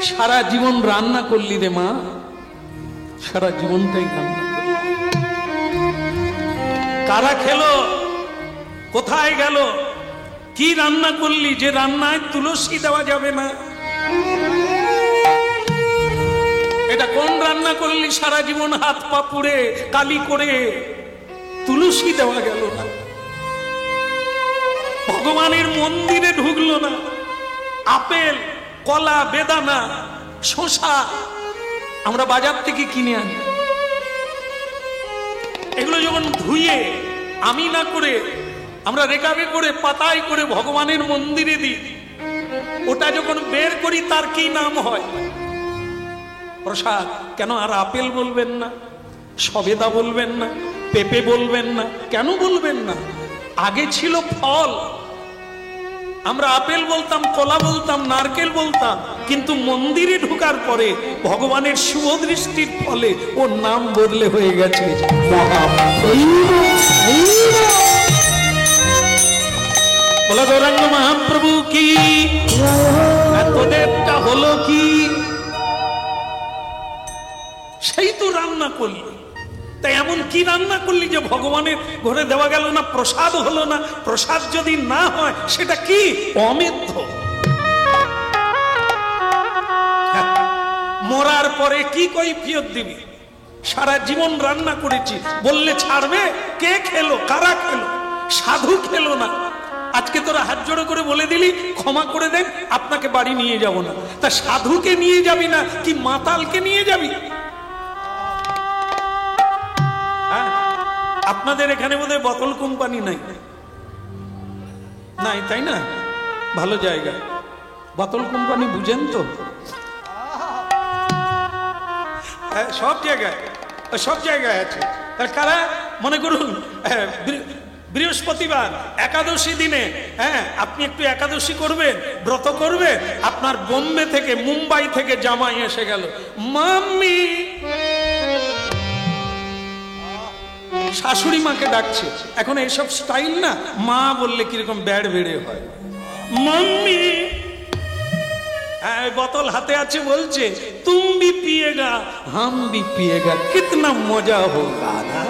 সারা জীবন রান্না করলি রে মা, সারা জীবনটাই রান্না করলি। কারা খেলো, কোথায় গেল, কি রান্না করলি যে রান্নায় তুলসী দেওয়া যাবে না? এটা কোন রান্না করলি? সারা জীবন হাত পা পুড়ে কালি করে তুলসী দেওয়া গেল না, ভগবানের মন্দিরে ঢুকলো না। আপেল, কলা, বেদানা, শসা আমরা বাজার থেকে কিনে আনি, এগুলো যখন ধুয়ে আমি না করে আমরা রেকাবে করে পাতায় করে ভগবানের মন্দিরে দিই, ওটা যখন বের করি তার কি নাম হয়? প্রসাদ। কেন আর আপেল বলবেন না, সবেদা বলবেন না, পেঁপে বলবেন না? কেন বলবেন না? আগে ছিল ফল, আমরা আপেল বলতাম, কলা বলতাম, নারকেল বলতাম, কিন্তু মন্দিরে ঢোকার পরে ভগবানের শুভ দৃষ্টির ফলে ওর নাম বদলে হয়ে গেছে বলা গৌরাঙ্গ মহাপ্রভু কি। তোদেরটা হলো কি? সেই তো রান্না করলি, তাই এমন কি রান্না করলি যে ভগবানের ঘরে দেওয়া গেল না, প্রসাদ হলো না? প্রসাদ যদি না হয় সেটা কি? অমেধ্য। মরার পরে কি কৈফিয়ত দিবি? সারা জীবন রান্না করেছি বললে ছাড়বে? কে খেলো, কারা খেলো? সাধু খেলো না। আজকে তোরা হাত জোড়ো করে বলে দিলি ক্ষমা করে দেন, আপনাকে বাড়ি নিয়ে যাব না। তা সাধুকে নিয়ে যাবি না কি মাতালকে নিয়ে যাবি? আপনাদের এখানে বোধহয় বোতল কোম্পানি নাই, নাই তাই না? ভালো জায়গা, বোতল কোম্পানি বুঝেন তো? সব জায়গায়, সব জায়গায় আছে। তার কারা মনে করুন বৃহস্পতিবার একাদশী দিনে, হ্যাঁ আপনি একটু একাদশী করবেন, ব্রত করবেন, আপনার বোম্বে থেকে, মুম্বাই থেকে জামাই এসে গেল, মাম্মি, শাশুড়ি মাকে ডাকছে। এখন এইসব স্টাইল না, মা বললে কিরকম ব্যাড বেড়ে হয়, মাম্মি। বোতল হাতে আছে, বলছে তুম ভি পিয়েগা হাম ভি পিয়েগা, কিতনা মজা হোগা না।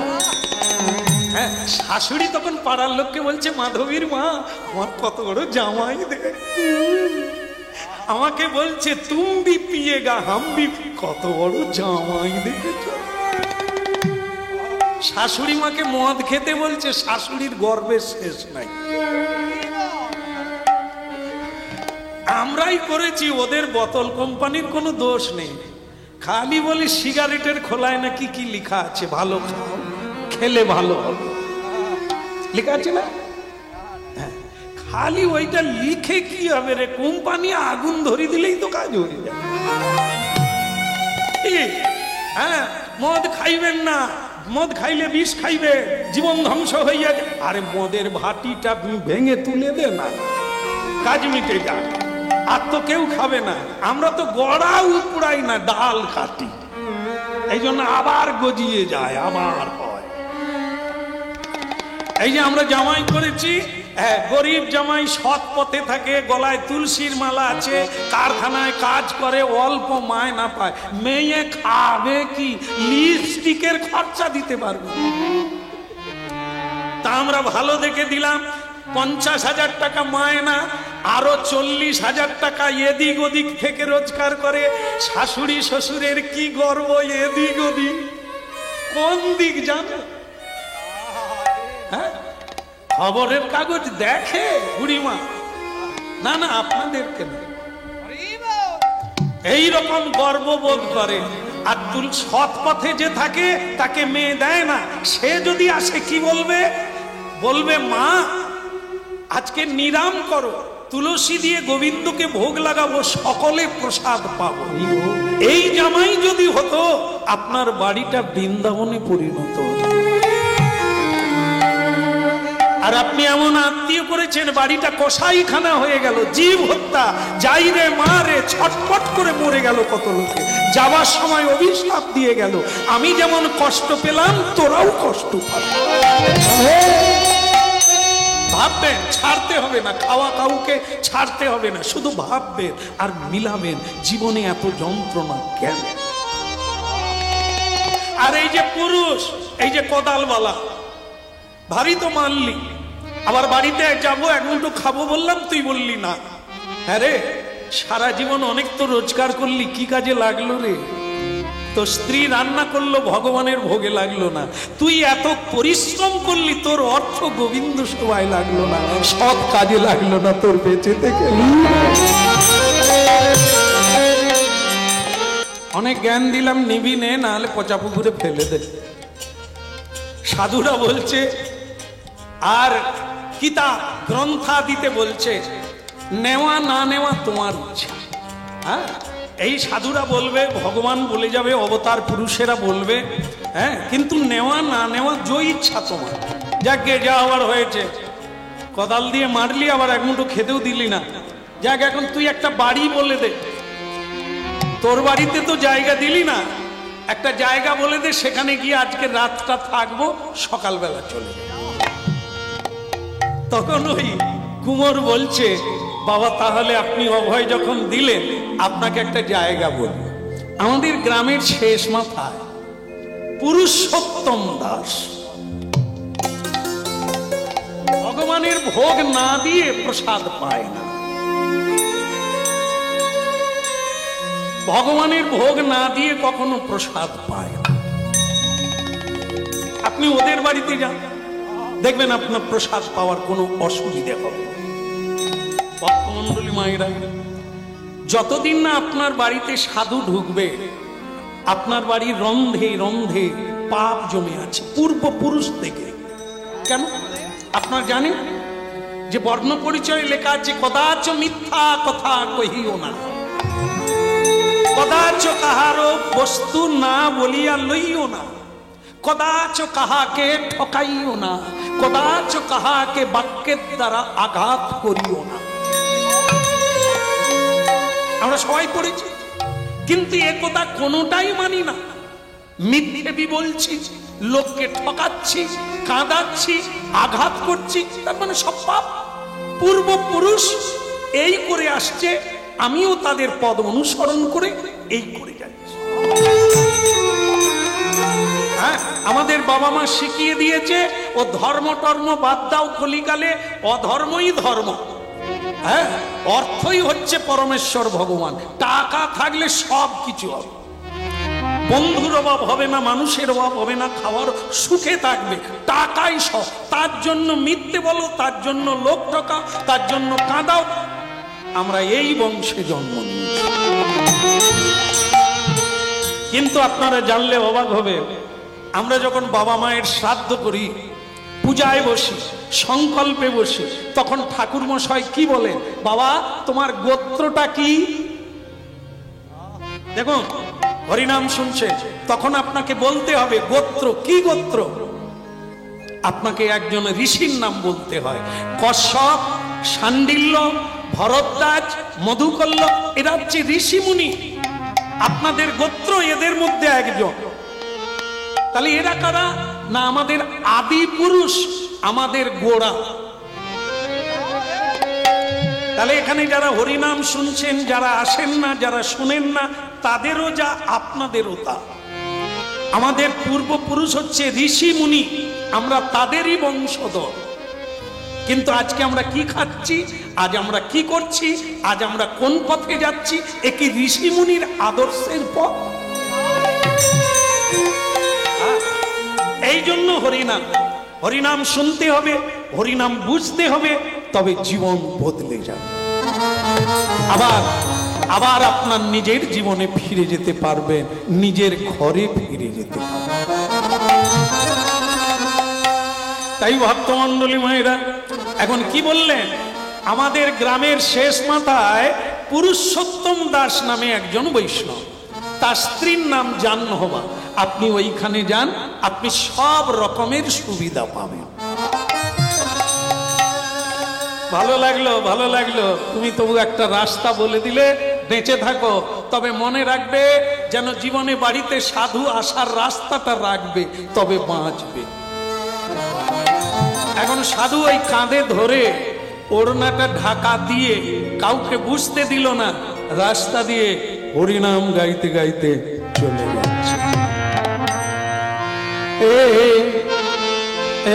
হ্যাঁ, শাশুড়ি তখন পাড়ার লোককে বলছে, মাধবীর মা আমার কত বড় জামাই দেখ, আমাকে বলছে তুম ভি পিয়েগা হাম ভি, কত বড় জামাই দেখেছ। শাশুড়ি মাকে মদ খেতে বলছে, শাশুড়ির গর্বের শেষ নাই। আমরাই করেছি, ওদের বোতল কোম্পানির কোনো দোষ নেই। খালি বলি সিগারেটের খোলায় নাকি কি লেখা আছে, ভালো খাও, খেলে ভালো হবে, লেখা আছে না? খালি ওইটা লিখে কি হবে রে? কোম্পানি আগুন ধরে দিলেই তো কাজ হয়ে যায়। হ্যাঁ, মদ খাইবেন না, মদ খাইলে বিষ খাইবে, জীবন ধ্বংস হয়ে যাবে। আরে মদের ভাটিটা ভেঙে তুলে দে না, কাজ মিটে যায়। আর তো কেউ খাবে না, আমরা তো গড়াও পুড়াই না, ডাল কাটি, এই জন্য আবার গজিয়ে যায়, আবার হয়। এই যে আমরা জামাই করেছি, গরিব জামাই, সৎ পথে থাকে, গলায় তুলসীর মালা আছে, কারখানায় কাজ করে, অল্প মায়না পায়, মেয়ে খাবে কি? লিপস্টিকের খরচা দিতে পারবে? তা আমরা ভালো দেখে দিলাম, 50,000 টাকা মায়না, আরো 40,000 টাকা এদিক ওদিক থেকে রোজগার করে। শাশুড়ি শ্বশুরের কি গর্ব, এদিক ওদিক কোন দিক জানো? হ্যাঁ, খবরের কাগজ দেখে বুড়িমা? না না, আপনাদেরকে না, এইরকম গর্ববোধ করে। আর সৎ পথে যে থাকে তাকে মেয়ে দেয় না, সে যদি আসে কি বলবে? বলবে মা আজকে নিরাম করো, তুলসী দিয়ে গোবিন্দকে ভোগ লাগাবো, সকলে প্রসাদ পাবো। এই জামাই যদি হতো, আপনার বাড়িটা বৃন্দাবনে পরিণত হতো। আর আপনি এমন আত্মীয় করেছেন, বাড়িটা কসাইখানা হয়ে গেল, জীব হত্যা, যাই রে মা রে, ছটপট করে মরে গেল কত লোকে। যাবার সময় অভিশাপ দিয়ে গেল, আমি যেমন কষ্ট পেলাম তোরাও কষ্ট পাবি। ভাববেন, ছাড়তে হবে না, খাওয়া কাউকে ছাড়তে হবে না, শুধু ভাববেন আর মিলাবেন জীবনে এত যন্ত্রণা কেন। আর এই যে পুরুষ, এই যে কোদালওয়ালা, ভারী তো মানলি, আবার বাড়িতে যাবো এক মুঠো খাবো বললাম, তুই বললি না। হ্যাঁ রে, সারা জীবন অনেক তো রোজগার করলি, কি কাজে লাগলো রে? তো স্ত্রী রান্না করলো, ভগবানের ভোগে লাগলো না। তুই এত পরিশ্রম করলি, তোর অর্থ গোবিন্দ সভায় লাগলো না, সব কাজে লাগলো না, তোর বেঁচে থেকে। অনেক জ্ঞান দিলাম, নিবি নে, নাহলে পচা পুকুরে ফেলে দে। সাধুরা বলছে, আর কিতাব গ্রন্থা দিতে বলছে, নেওয়া না নেওয়া তোমার ইচ্ছা। হ্যাঁ, এই সাধুরা বলবে, ভগবান বলে যাবে, অবতার পুরুষেরা বলবে, হ্যাঁ, কিন্তু নেওয়া না নেওয়া যে ইচ্ছা তোমার। যাকে যা হওয়ার হয়েছে, কোদাল দিয়ে মারলি, আবার এক মুঠো খেতেও দিলি না। যাক, এখন তুই একটা বাড়ি বলে দে, তোর বাড়িতে তো জায়গা দিলি না, একটা জায়গা বলে দে, সেখানে গিয়ে আজকে রাতটা থাকবো, সকালবেলা চলে যাবো। তখন ওই কুমোর বলছে, বাবা তাহলে আপনি অভয় যখন দিলেন, আপনাকে একটা জায়গা বলবো। আমাদের গ্রামের শেষ মাথায় পুরুষোত্তম দাস ভগবানের ভোগ না দিয়ে প্রসাদ পায় না। ভগবানের ভোগ না দিয়ে কখনো প্রসাদ পায় না। আপনি ওদের বাড়িতে যান, দেখবেন আপনার প্রসাদ পাওয়ার কোনো অসুবিধা হবে না। ভক্তমণ্ডলী মায়েরা, যতদিন না আপনার বাড়িতে সাধু ঢুকবে, আপনার বাড়ির রন্ধে রন্ধে পাপ জমে আছে পূর্বপুরুষ থেকে। কেন আপনার জানেন যে বর্ণ পরিচয় লেখা আছে, কদাচ মিথ্যা কথা কহিও না, কদাচ কাহারো বস্তু না বলিয়া লইও না, কদাচ কাহাকে ঠকাইও না, কদাচ কাহাকে বাক্যের দ্বারা আঘাত করিও না। আমরা সবাই পড়েছি, কিন্তু এ কথা কোনোটাই মানি না। মিথ্যে বলছি, লোককে ঠকাচ্ছি, কাঁদাচ্ছি, আঘাত করছি, তার মানে সব পাপ। পূর্বপুরুষ এই করে আসছে, আমিও তাদের পদ অনুসরণ করে এই করে যাচ্ছি। হ্যাঁ, আমাদের বাবা মা শিখিয়ে দিয়েছে, ও ধর্ম টর্ম বাদ দাও, কলিকালে অধর্মই ধর্ম। হ্যাঁ, অর্থই হচ্ছে পরমেশ্বর ভগবান। টাকা থাকলে সব কিছু হবে, বন্ধুর অভাব হবে না, মানুষের অভাব হবে না, খাওয়ার সুখে থাকবে, টাকাই সব। তার জন্য মিথ্যে বলো, তার জন্য লোক ঠকাও, তার জন্য কাঁদাও। আমরা এই বংশে জন্ম নিয়েছি, কিন্তু আপনারা জানলে অবাক হবে, আমরা যখন বাবা মায়ের শ্রাদ্ধ করি, পূজায় বসি, সংকল্পে বসি, তখন ঠাকুর মশাই কি বলে, বাবা তোমার গোত্রটা কি? দেখুন, হরিনাম শুনছে, তখন আপনাকে বলতে হবে গোত্র কি। গোত্র আপনাকে একজন ঋষির নাম বলতে হয়। কশ্যপ, শাণ্ডিল্য, ভরদ্বাজ, মধুকল্য, এরা হচ্ছে ঋষিমুনি। আপনাদের গোত্র এদের মধ্যে একজন। তাহলে এরা কারা? না আমাদের আদি পুরুষ, আমাদের গোড়া। তাহলে এখানে যারা হরিনাম শুনছেন, যারা আসেন না, যারা শুনেন না, তাদেরও যা আপনাদেরও তা। আমাদের পূর্বপুরুষ হচ্ছে ঋষি মুনি, আমরা তাদেরই বংশধর। কিন্তু আজকে আমরা কি খাচ্ছি, আজ আমরা কি করছি, আজ আমরা কোন পথে যাচ্ছি, এ কি ঋষি মুনির আদর্শের পথ? এই জন্য হরিনাম, হরিনাম শুনতে হবে, হরিনাম বুঝতে হবে, তবে জীবন বদলে যাবে। আবার আবার আপনার নিজের জীবনে ফিরে যেতে পারবেন, নিজের ঘরে ফিরে যেতে পারবেন। তাই ভক্তমণ্ডলী মায়েরা, এখন কি বললেন? আমাদের গ্রামের শেষ মাথায় পুরুষোত্তম দাস নামে একজন বৈষ্ণব, তার স্ত্রীর নাম জাহ্নবা। আপনি ওইখানে যান, আপনি সব রকমের সুবিধা পাবেন। ভালো লাগলো, ভালো লাগলো, তুমি তবু একটা রাস্তা বলে দিলে, বেঁচে থাকো। তবে মনে রাখবে যেন জীবনে বাড়িতে সাধু আসার রাস্তাটা রাখবে, তবে বাঁচবে। এখন সাধু ওই কাঁধে ধরে ওড়নাটা ঢাকা দিয়ে কাউকে বুঝতে দিল না, রাস্তা দিয়ে হরিনাম গাইতে গাইতে চলে যাচ্ছে।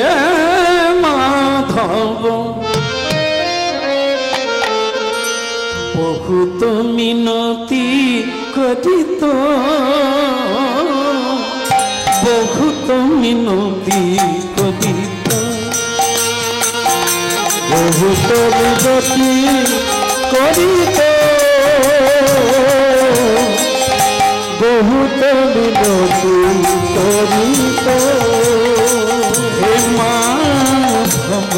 এ মাধব বহুত মিনতি করিত, বহুত মিনতি করিত, বহুত মিনতি করিত, বহুত মিনতি করিত। হে মাধব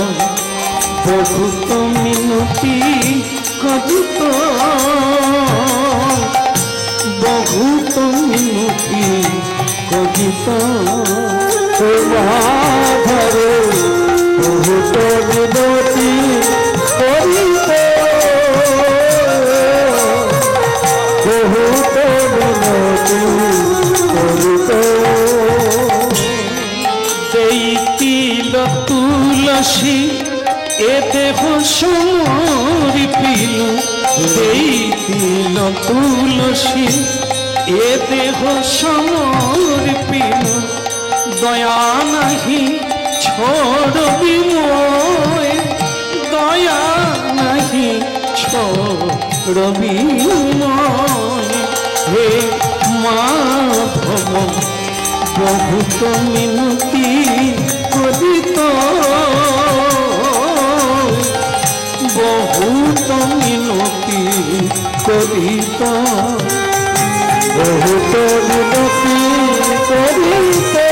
বহুত মিনতি করিত, বহুত মিনতি করিত। হে মাধব বহুত মিনতি করিত, বহুত মিনতি করিত। এই তিল তুলসী এ দেহ সমর্পিল, এই তিল তুলসী এ দেহ সমর্পিল। দয়া নাহি ছড়বি মোয়, দয়া নাহি ছড়বি মোয়। হে মাধব বহুত মিনতি করিত, বহুত মিনতি করিত, বহুত মিনতি করিত।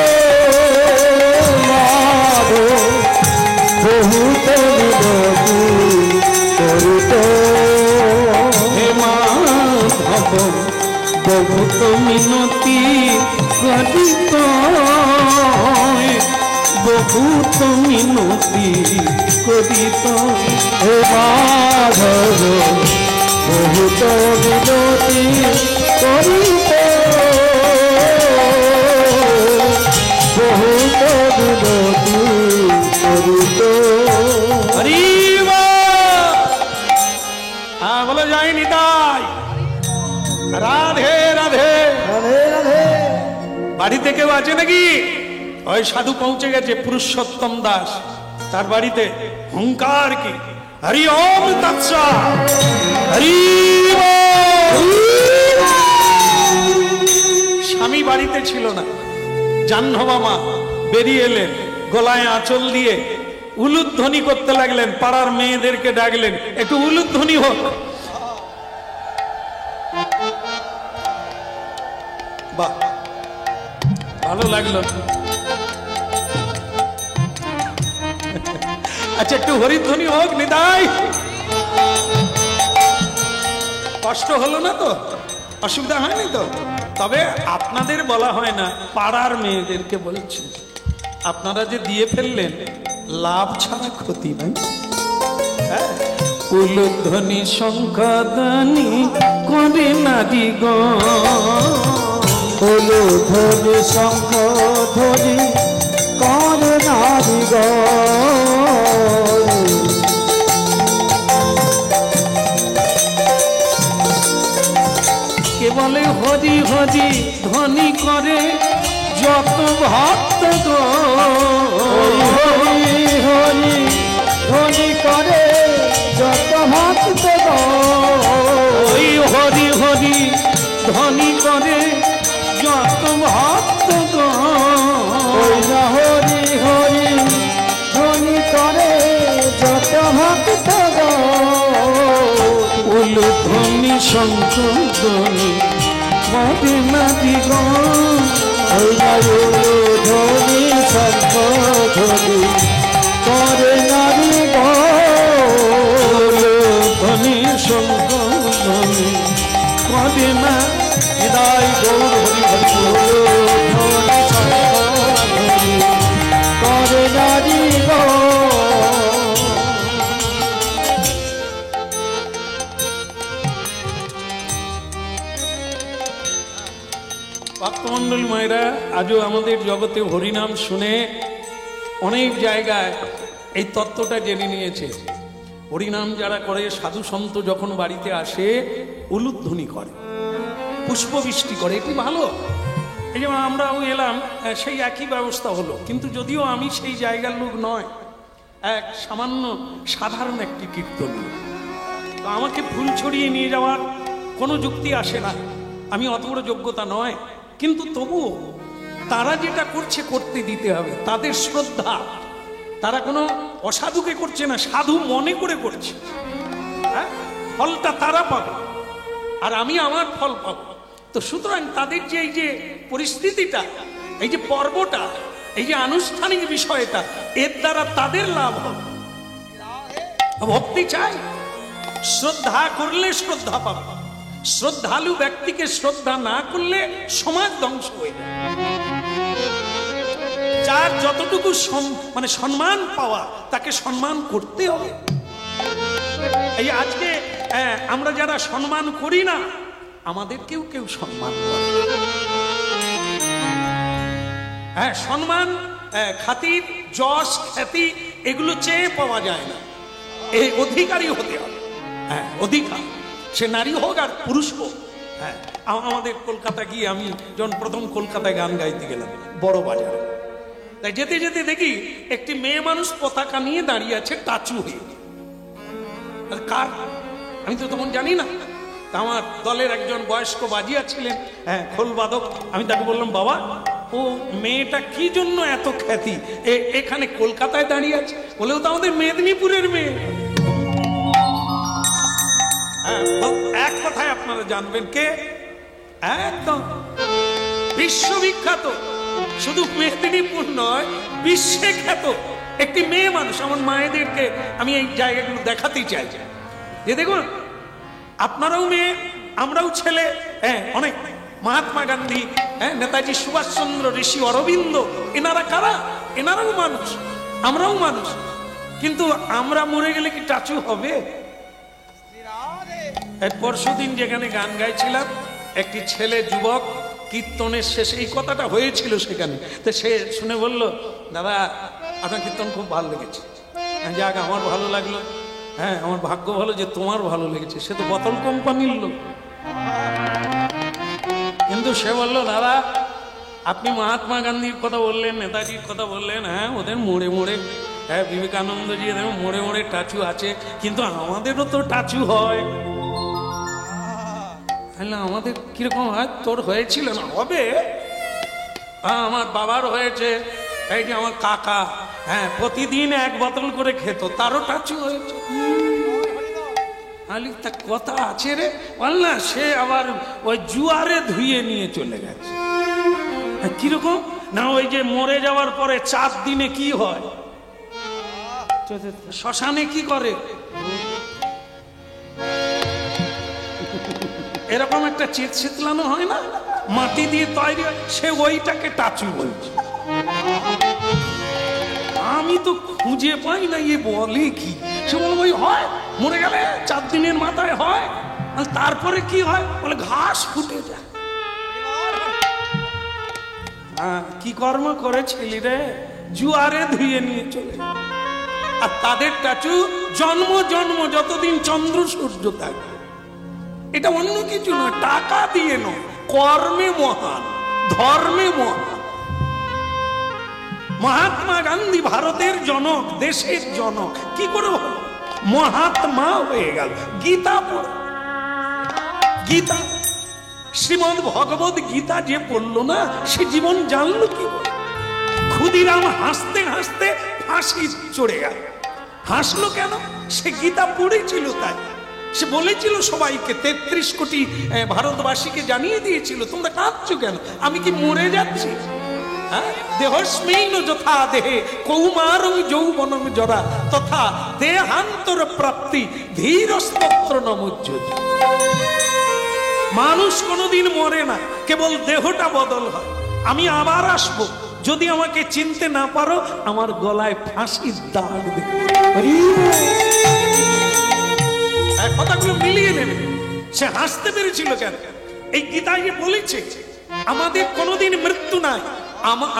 বহুত মিনতি করিত। হে মাধব বহুত মিনতি করিত, বহুত মিনতি করিত। হে মাধব বহুত মিনতি করিত, বহুত মিনতি করিত। হরি বলো যাই নিতাই। রাধে রাধে রাধে রাধে। বাড়িতে কেউ আছে নাকি? ওই সাধু পৌঁছে গেছে পুরুষোত্তম দাস, তার বাড়িতে হুঙ্কার কি হরি ওম তৎসা হরি। স্বামী বাড়িতে ছিল না, জাহ্নবী বেরিয়ে এলেন, গলায় আঁচল দিয়ে উলুধ্বনি করতে লাগলেন, পাড়ার মেয়েদেরকে ডাকলেন একটু উলুধ্বনি হোক। বাহ, ভালো লাগলো। আচ্ছা একটু হরিধ্বনি হোক নিতাই। কষ্ট হলো না তো? অসুবিধা হয়নি তো? তবে আপনাদের বলা হয় না, পাড়ার মেয়েদেরকে বলছি। আপনারা যে দিয়ে ফেললেন, লাভ ছাড়া ক্ষতি নাই। উলুধ্বনি শঙ্খধ্বনি করে নারী গো, উলুধ্বনি শঙ্খধ্বনি করে নারী গো। কে বলে হরি হরি ধ্বনি করে যত ভক্ত গো, হরি হরি ধ্বনি করে যত ভক্ত গো। ওই হরি হরি ধ্বনি করে যত ভক্ত গো, ওই হরি হরি ধ্বনি করে যত ভক্ত গো। উলুধ্বনি শঙ্খধ্বনি করে নারী গো, উলুধ্বনি শঙ্খধ্বনি করে নারী গো। উলুধ্বনি শঙ্খধ্বনি করে না হৃদয় গৌর হরি হরি। উলুধ্বনি শঙ্খধ্বনি করে নারী গো। ভক্তমন্ডলী মায়েরা, আজও আমাদের জগতে হরিনাম শুনে অনেক জায়গায় এই তত্ত্বটা জেনে নিয়েছে। হরিনাম যারা করে, সাধু সন্ত যখন বাড়িতে আসে উলুধ্বনি করে, পুষ্পবৃষ্টি করে, এটি ভালো। এই যেমন আমরাও এলাম, সেই একই ব্যবস্থা হলো, কিন্তু যদিও আমি সেই জায়গার লোক নয়, এক সামান্য সাধারণ একটি কীর্তন, তো আমাকে ফুল ছড়িয়ে নিয়ে যাওয়ার কোনো যুক্তি আসে না, আমি অত বড় যোগ্যতা নয়। কিন্তু তবুও তারা যেটা করছে করতে দিতে হবে, তাদের শ্রদ্ধা, তারা কোনো অসাধুকে করছে না, সাধু মনে করে করছে, হ্যাঁ, ফলটা তারা পাবে আর আমি আমার ফল পাবো। তো সুতরাং তাদের যে এই যে পরিস্থিতিটা, এই যে পর্বটা, এই যে আনুষ্ঠানিক বিষয়টা, এর দ্বারা তাদের লাভ হবে। ভক্তি চাই, শ্রদ্ধা করলে শ্রদ্ধা পাবে। শ্রদ্ধালু ব্যক্তিকে শ্রদ্ধা না করলে সমাজ ধ্বংস হয়ে যায়। যার যতটুকু মানে সম্মান পাওয়া, তাকে সম্মান করতে হবে। এই আজকে আমরা যারা সম্মান করি না, আমাদেরকেও কেউ সম্মান করে। হ্যাঁ, সম্মান, খাতির, যশ, খ্যাতি এগুলো চেয়ে পাওয়া যায় না, এই অধিকারী হতে হবে। হ্যাঁ, অধিকার, সে নারী হোক আর পুরুষ হোক। হ্যাঁ, আমাদের কলকাতা গিয়ে, আমি যখন প্রথম কলকাতায় গান গাইতে গেলাম বড় বাজারে, তাই যেতে যেতে দেখি একটি মেয়ে মানুষ পতাকা নিয়ে দাঁড়িয়ে আছে টাচু হয়ে। কার? আমি তো তখন জানি না। আমার দলের একজন বয়স্ক বাজিয়া ছিলেন, হ্যাঁ, খোল বাদক। আমি তাকে বললাম, বাবা, ও মেয়েটা কি জন্য এত খ্যাতি, এখানে কলকাতায় দাঁড়িয়ে আছে? বলেও তো আমাদের মেদিনীপুরের মেয়ে। এক কথায় আপনারা জানবেন কে, একদম বিশ্ববিখ্যাত, শুধু মেদিনীপুর নয়, বিশ্বে খ্যাত একটি মেয়ে মানুষ। আমার মায়েদেরকে আমি এই জায়গাগুলো দেখাতেই চাই যে দেখুন, আপনারাও মেয়ে, আমরাও ছেলে। হ্যাঁ, অনেক মহাত্মা গান্ধী, হ্যাঁ, নেতাজি সুভাষচন্দ্র, ঋষি অরবিন্দ, এনারা কারা? এনারাও মানুষ, আমরাও মানুষ। কিন্তু আমরা মরে গেলে কি টাচু হবে? পরশুদিন যেখানে গান গাইছিলাম, একটি ছেলে যুবক কীর্তনের শেষে এই কথাটা হয়েছিল সেখানে, তো সে শুনে বলল, দাদা আপনার কীর্তন খুব ভালো লেগেছে। যাক, আমার ভালো লাগলো। হ্যাঁ, আমার ভাগ্য ভালো যে তোমার ভালো লেগেছে। সে তো বোতল কোম্পানির লোক, কিন্তু সে বলল, দাদা আপনি মহাত্মা গান্ধীর কথা বললেন, নেতাজির কথা বললেন, হ্যাঁ, ওদের মোড়ে মোড়ে, হ্যাঁ, বিবেকানন্দজি, এদের মোড়ে মোড়ে টাচু আছে, কিন্তু আমাদেরও তো টাচু হয়। আমাদের কিরকম হয়? তোর হয়েছিল না? হবে। আমার বাবার হয়েছে, এই যে আমার কাকা, হ্যাঁ, প্রতিদিন এক বোতল করে খেত, তারও টাচু হয়েছে। তা কথা আছে রে, বল না, সে আবার ওই জুয়ারে ধুয়ে নিয়ে চলে গেছে। কিরকম না, ওই যে মরে যাওয়ার পরে 4 দিনে কি হয়, শ্মশানে কি করে, এরকম একটা চিত শীতলানো হয় না, মাটি দিয়ে তৈরি, সে ওইটাকে টাচু বলছে। আমি তো খুঁজে পাই না, এ বলে কি? সে বলে ওই হয়, মরে গেলে 4 দিনের মাথায় হয়। আর তারপরে কি হয়? বলে ঘাস ফুটে যায়। কি কর্ম করেছিলি রে? জুয়ারে ধুয়ে নিয়ে চলে। আর তাদের টাচু জন্ম জন্ম, যতদিন চন্দ্র সূর্য থাকে। এটা অন্য কিছু নয়, টাকা দিয়ে নয়, কর্মে মহান, ধর্মে মহান। মহাত্মা গান্ধী ভারতের জনক, দেশের জনক, কি করে হলো? মহাত্মা হয়ে গেল। গীতা পড়ে, গীতা, শ্রীমদ ভগবত গীতা যে পড়লো না, সে জীবন জানলো কি করে? ক্ষুদিরাম হাসতে হাসতে ফাঁসি চড়ে গেল। হাসলো কেন? সে গীতা পড়েছিল তাই। সে বলেছিল সবাইকে, 33 কোটি ভারতবাসীকে জানিয়ে দিয়েছিল, তোমরা কাঁদছো কেন? আমি কি মরে যাচ্ছি? দেহস্মিন যথা দেহে কৌমারং যৌবনং জরা তথা দেহান্তর প্রাপ্তি ধীরস্তত্র নমুজ্জ্বতি। মানুষ কোনোদিন মরে না, কেবল দেহটা বদল হয়। আমি আবার আসব, যদি আমাকে চিনতে না পারো, আমার গলায় ফাঁসির দাগ দেখো। কথাগুলো মিলিয়ে নেবে। সে হাসতে পেরেছিল কেন? এই গীতায় বলেছে আমাদের কোনোদিন মৃত্যু নাই।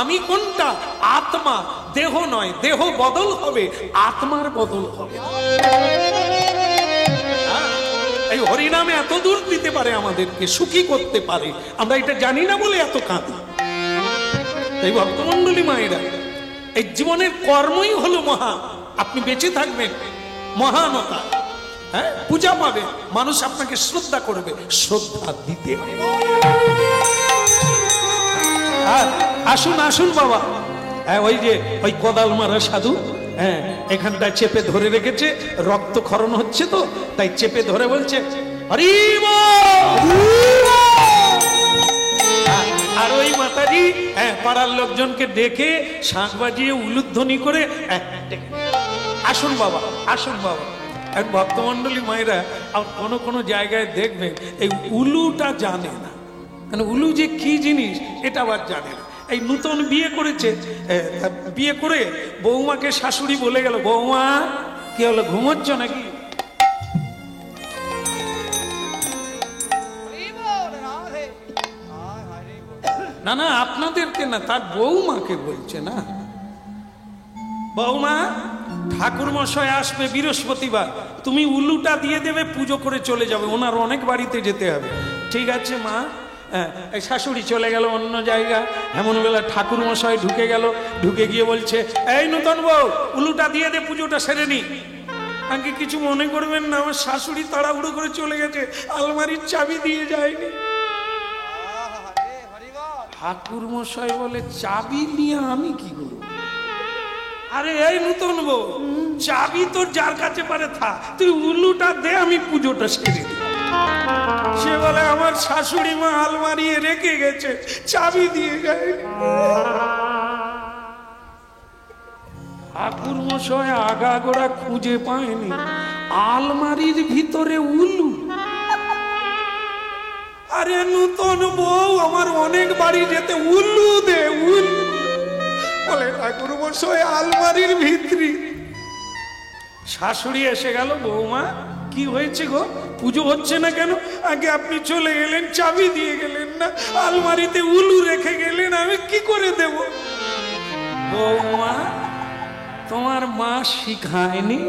আমি কোনটা? আত্মা, দেহ নয়, দেহ বদল হবে, আত্মার বদল হবে। এই হরিনামে এত দূর দিতে পারে, আমাদেরকে সুখী করতে পারে, আমরা এটা জানি না বলে এত কাঁদি। এই ভক্তমণ্ডলী মায়েরা, এই জীবনের কর্মই হলো মহা। আপনি বেঁচে থাকবেন মহানতা, হ্যাঁ, পূজা পাবে, মানুষ আপনাকে শ্রদ্ধা করবে, শ্রদ্ধা দিতে হবে। আসুন আসুন বাবা, হ্যাঁ, ওই যে ওই কোদাল মারা সাধু, হ্যাঁ, এখানটা চেপে ধরে রেখেছে, রক্তক্ষরণ হচ্ছে তো, তাই চেপে ধরে বলছে হরি বল। আর ওই মাতাজি, হ্যাঁ, পাড়ার লোকজনকে ডেকে শাঁখ বাজিয়ে উলুধ্বনি করে, আসুন বাবা, আসুন বাবা। এক ভক্তমণ্ডলী মায়েরা, আর কোনো কোনো জায়গায় দেখবেন এই উলুটা জানে না, মানে উলু যে কি জিনিস এটা আবার জানে না। এই নূতন বিয়ে করেছে, বিয়ে করে বৌমাকে শাশুড়ি বলে গেল, বৌমা কি হলো, ঘুমোচ্ছ নাকি? না না, আপনাদেরকে না, তার বৌমাকে বলছে না। বৌমা, ঠাকুর মশাই আসবে বৃহস্পতিবার, তুমি উলুটা দিয়ে দেবে, পুজো করে চলে যাবে, ওনার অনেক বাড়িতে যেতে হবে। ঠিক আছে মা। এই শাশুড়ি চলে গেল অন্য জায়গা, এমন বেলা ঠাকুর মশাই ঢুকে গেল, ঢুকে গিয়ে বলছে, এই নূতন বউ, উলুটা দিয়ে দে, পুজোটা সেরে নি। আগে কিছু মনে করবেন না, আমার শাশুড়ি তাড়াহুড়ো করে চলে গেছে, আলমারির চাবি দিয়ে যায়নি। ঠাকুর মশাই বলে, চাবি নিয়ে আমি কি করব? আরে এই নূতন বউ, চাবি তোর যার কাছে পারে থাক, তুই উলুটা দে, আমি পুজোটা সেরে দিই। সে বলে, আমার শাশুড়ি মা আলমারি রেখে গেছে, চাবি দিয়ে যায়। ঠাকুর মশাই আগাগোড়া খুঁজে পায়নি, আলমারির ভিতরে উলু। আরে নূতন বউ, আমার অনেক বাড়ি যেতে, উলু দে, উলু। বলে, ঠাকুর মশাই আলমারির ভিতরে। শাশুড়ি এসে গেল, বৌমা কি হয়েছে গো, পুজো হচ্ছে না কেন? আগে আপনি চলে গেলেন, চাবি দিয়ে গেলেন না, আলমারিতে উলু রেখে গেলেন, আমি কি করে দেব? বৌমা, তোমার মা শিখায়নি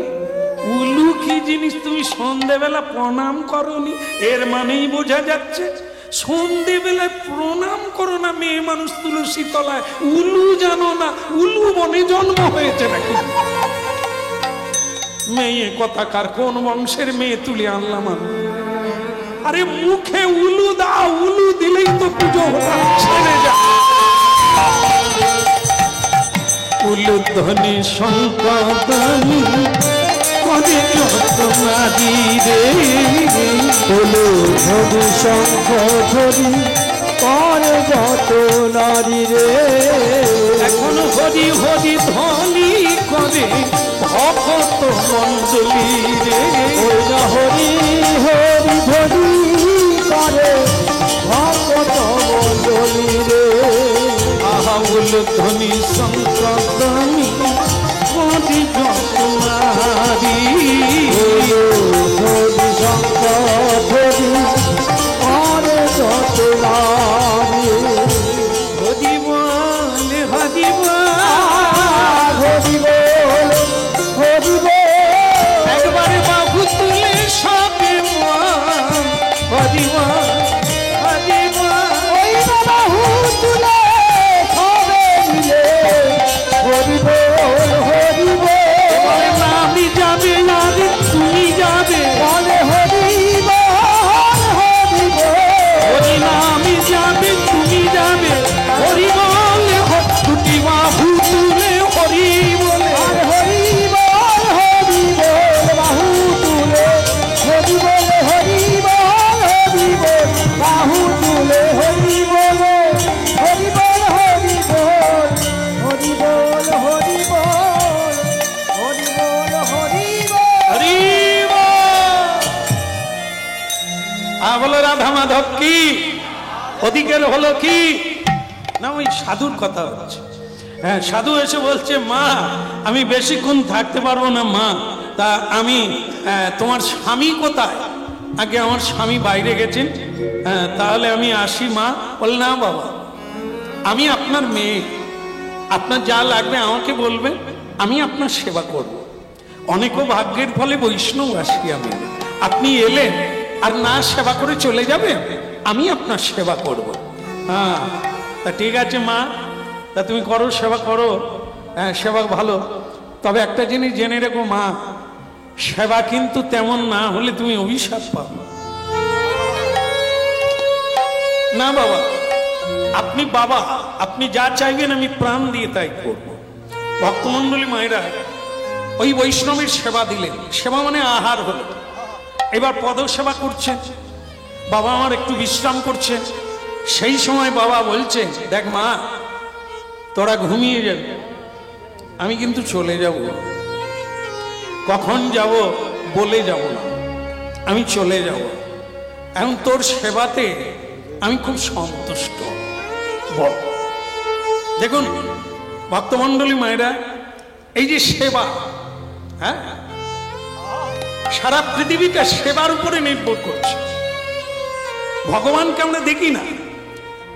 উলু কি জিনিস? তুমি সন্ধ্যেবেলা প্রণাম করনি, এর মানেই বোঝা যাচ্ছে সন্ধ্যেবেলায় প্রণাম করো না। মেয়ে মানুষ তুলসী তলায়, উলু জানো না? উলু বনে জন্ম হয়েছে নাকি? মেয়ে কথাকার, কোন বংশের মেয়ে তুলে আনলাম আমি? আরে মুখে উলু দাও, উলু দিলেই তো পুজো ছেড়ে যায়। উলুধ্বনি শঙ্করধ্বনি করে যত নারী রে, উলুধ্বনি শঙ্করধ্বনি করে যত নারী রে। এখন হরি হরি ধ্বনি করে ভক্ত মণ্ডলী রে। হরি হরি ধ্বনি করে ভক্ত মণ্ডলী রে। আহা উলুধ্বনি শঙ্করধ্বনি করে যত নারী। উলুধ্বনি শঙ্করধ্বনি করে যত নারী। হরি বল, হরি বল, হরি বল, হরি বল। একবারে বাহু তুলে সবে মন, হরি বল, হরি বল। ওই বাহু তুলে সবে মিলে হরি বল, হরি বল। আমি যাবে আগে তুমি যাবে, বলে হরি বল, হরি বল। হরি নামি যাবে তুমি যাবে, হরি বলে দুটি বাহু তুলে হরি বলে। আর হরি বল, হরি বল। বাহু তুলে হরি বল, হরি বল, হরি বল। বাহু তুলে হরি বল, হরি বল, হরি বল। হরি বল, হরি বল, হরি বল, হরি বল। হরি বল। বলো রাধা মাধব কি? ওদিকের হলো কি না, ওই সাধুর কথা হচ্ছে। হ্যাঁ, সাধু এসে বলছে, মা আমি বেশিক্ষণ থাকতে পারবো না মা, তা আমি তোমার স্বামী কোথায়? আগে আমার স্বামী বাইরে গেছেন, তাহলে আমি আসি মা। বল না বাবা, আমি আপনার মেয়ে, আপনার যা লাগবে আমাকে বলবেন, আমি আপনার সেবা করব। অনেকও ভাগ্যের ফলে বৈষ্ণব আসি আমি। আপনি এলেন আর না সেবা করে চলে যাবেন, আমি আপনার সেবা করব। হ্যাঁ, তা ঠিক আছে মা, তা তুমি করো, সেবা করো। হ্যাঁ, সেবা ভালো। তবে একটা জিনিস জেনে রেখো মা, সেবা কিন্তু তেমন না হলে তুমি অভিশাপ পাবে। না বাবা, আপনি বাবা, আপনি যা চাইবেন আমি প্রাণ দিয়ে তাই করব। ভক্তমন্ডলী মায়েরা ওই বৈষ্ণবের সেবা দিলেন। সেবা মানে আহার হলো। এবার পদ সেবা করছেন, বাবা আমার একটু বিশ্রাম করছেন। সেই সময় বাবা বলছে, দেখ মা, তোরা ঘুমিয়ে যাবি, আমি কিন্তু চলে যাব। কখন যাব বলে যাব না, আমি চলে যাব। এখন তোর সেবাতে আমি খুব সন্তুষ্ট। দেখুন ভক্তমন্ডলী মায়েরা, এই যে সেবা, হ্যাঁ, সারা পৃথিবীটা সেবার উপরে নির্ভর করছে। ভগবানকে আমরা দেখি না,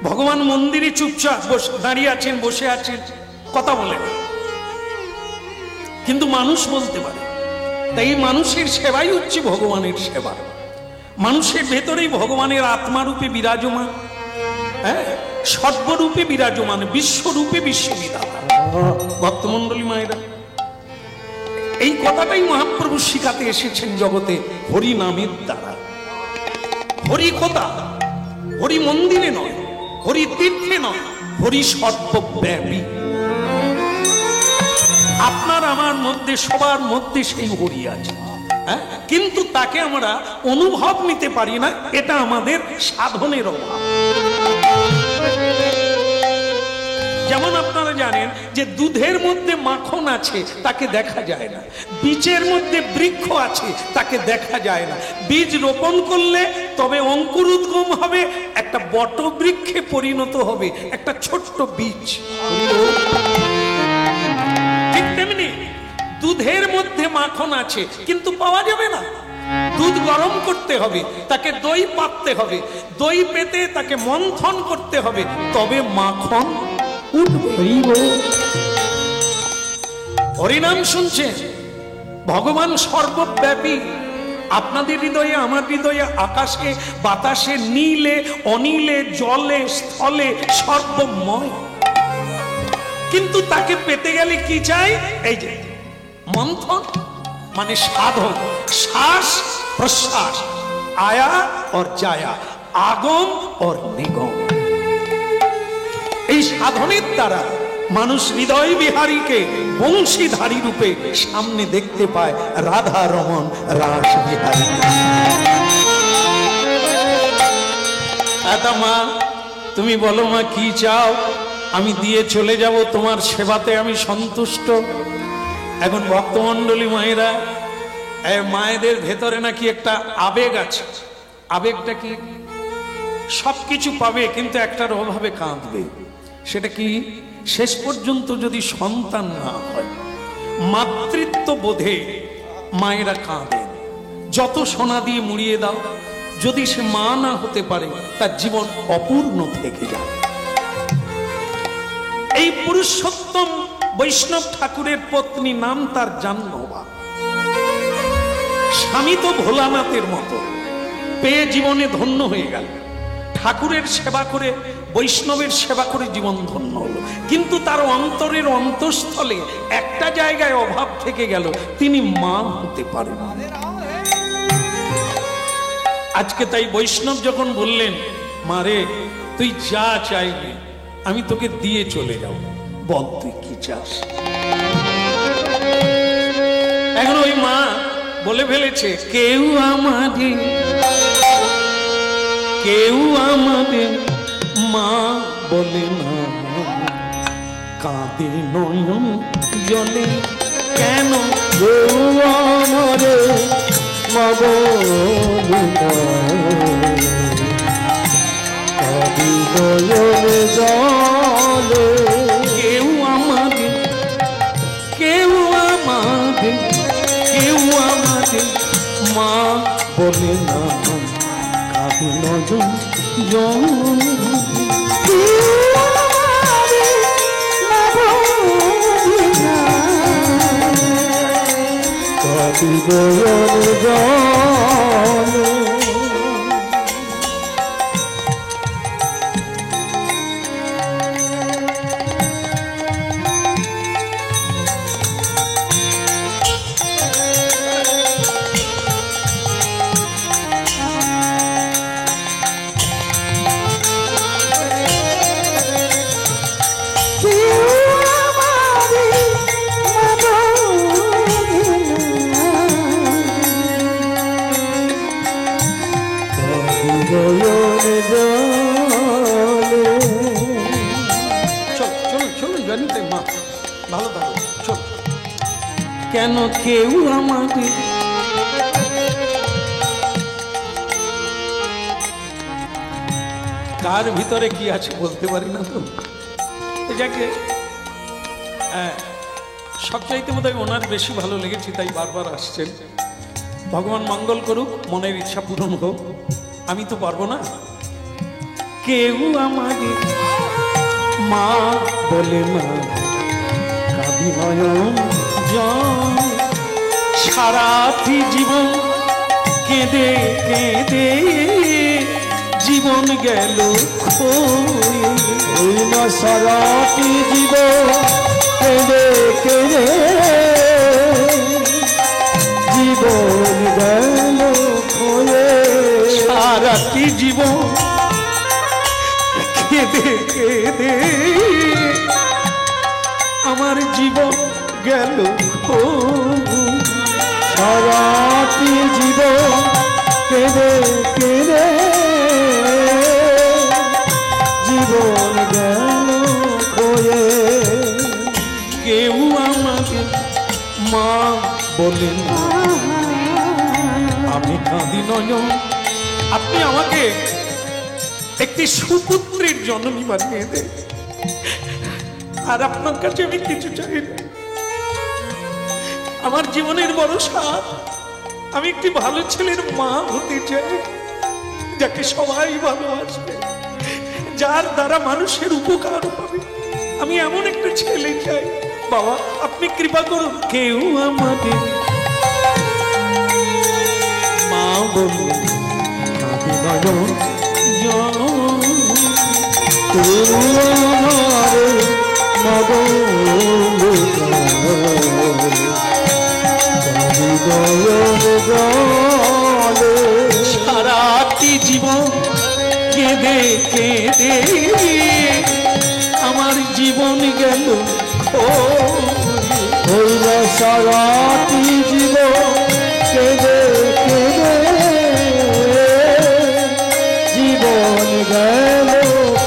ভগবান মন্দিরে চুপচাপ দাঁড়িয়ে আছেন, বসে আছেন, কথা বলেন, কিন্তু মানুষ বলতে পারে। তাই মানুষের সেবাই হচ্ছে ভগবানের সেবা। মানুষের ভেতরেই ভগবানের আত্মারূপে বিরাজমান, হ্যাঁ, সর্বরূপে বিরাজমান, বিশ্বরূপে বিশ্ববিদাতা। ভক্তমন্ডলী মায়েরা, এই কথাটাই মহাপ্রভু শিখাতে এসেছেন জগতে হরি নামের দ্বারা। হরি কোথা? হরি মন্দিরে নয়, হরি তীর্থে নয়, হরি সর্বব্যাপী। আপনার আমার মধ্যে, সবার মধ্যে সেই হরি আছে, হ্যাঁ, কিন্তু তাকে আমরা অনুভব নিতে পারি না। এটা আমাদের সাধনের অভাব। যেমন আপনারা জানেন যে দুধের মধ্যে মাখন আছে, তাকে দেখা যায় না। বীজের মধ্যে বৃক্ষ আছে, তাকে দেখা যায় না। বীজ রোপণ করলে তবে অঙ্কুরোদ্গম হবে, একটা বট বৃক্ষে পরিণত হবে, একটা ছোট্ট বীজ। ঠিক তেমনি দুধের মধ্যে মাখন আছে, কিন্তু পাওয়া যাবে না। দুধ গরম করতে হবে, তাকে দই পাততে হবে, দই পেতে তাকে মন্থন করতে হবে, তবে মাখন উঠবে। হরিনাম শুনছেন, ভগবান সর্বব্যাপী। আপনাদের হৃদয়ে, আমার হৃদয়ে, আকাশে বাতাসে, নীলে অনিলে, জলে স্থলে সর্বময়। কিন্তু তাকে পেতে গেলে কি চাই? এই যে মন্থন, মানে সাধন, শ্বাস প্রশ্বাস, আয়া और जाया, আগম और নিগম। এই সাধনের দ্বারা মানুষ হৃদয় বিহারীকে বংশীধারী রূপে সামনে দেখতে পায়, রাধা রমন রাস বিহারী। মা, তুমি বলো মা, কি চাও? আমি দিয়ে চলে যাব, তোমার সেবাতে আমি সন্তুষ্ট। এখন ভক্তমন্ডলী মায়েরা, মায়েদের ভেতরে নাকি একটা আবেগ আছে। আবেগটা কি? সবকিছু পাবে কিন্তু একটার অভাবে কাঁদবে। সেটা কি? শেষ পর্যন্ত যদি সন্তান না হয়, মাতৃত্ব বোধে মায়েরা কাঁদেন। যত সোনা দিয়ে মুড়িয়ে দাও, যদি সে মা না হতে পারে, তার জীবন অপূর্ণ থেকে যায়। এই পুরুষোত্তম বৈষ্ণব ঠাকুরের পত্নী, নাম তার জাহ্নবা। স্বামী তো ভোলানাথের মতো, পেয়ে জীবনে ধন্য হয়ে গেল। ঠাকুরের সেবা করে, বৈষ্ণবের সেবা করে জীবন ধন্য হলো। কিন্তু তার অন্তরের অন্তঃস্থলে একটা জায়গায় অভাব থেকে গেল, তিনি মা হতে পারেন। আজকে তাই বৈষ্ণব যখন বললেন, মারে তুই যা চাইবি আমি তোকে দিয়ে চলে যাব, বল তুই কি চাস? এখন ওই মা বলে ফেলেছে, কেউ আমাদের মা বলে না, কাঁদে নয়ন জলে কেন? কেউ আমারে মা বলে না, কাঁদে নয়ন জলে। কেউ আমাদের মা বলে না, কাঁদে নয়ন জলে। কেউ আমাকে কার ভিতরে কি আছে বলতে পারি না তো। যাকে সবচাইতে বোধ হয় ওনার বেশি ভালো লেগেছে, তাই বারবার আসছেন। ভগবান মঙ্গল করুক, মনের ইচ্ছা পূরণ হোক। আমি তো পারবো না। কেউ আমাকে মা বলে না, কাঁদি নয়ন জল, সারাটি জীবন কেঁদে কেঁদে জীবন গেল খোয়ে। সারাটি জীবন কেঁদে কেঁদে জীবন গেল খোয়ে। সারাটি জীবন কেঁদে কেঁদে আমার জীবন গেল খোয়ে। সারাটি জীবন কেঁদে কেঁদে জীবন গেল খোয়ে। কেউ আমাকে মা বলেন, আমি কাঁদি নয়ন। আপনি আমাকে একটি সুপুত্রের জননী বানিয়ে দেন, আর আপনার কাছে আমি কিছু চাই না। আমার জীবনের বড় সাধ, আমি একটি ভালো ছেলের মা হতে চাই, যাকে সবাই ভালোবাসবে, যার দ্বারা মানুষের উপকার পাবে। আমি এমন একটা ছেলে চাই। বাবা, আপনি কৃপা করুন। কেউ আমাকে মা বলবে, কাঁদি নয়ন জল, সারাটি জীবন কেঁদে কেঁদে আমার জীবন গেল খোয়ে। সারাটি জীবন কেঁদে কেঁদে জীবন গেল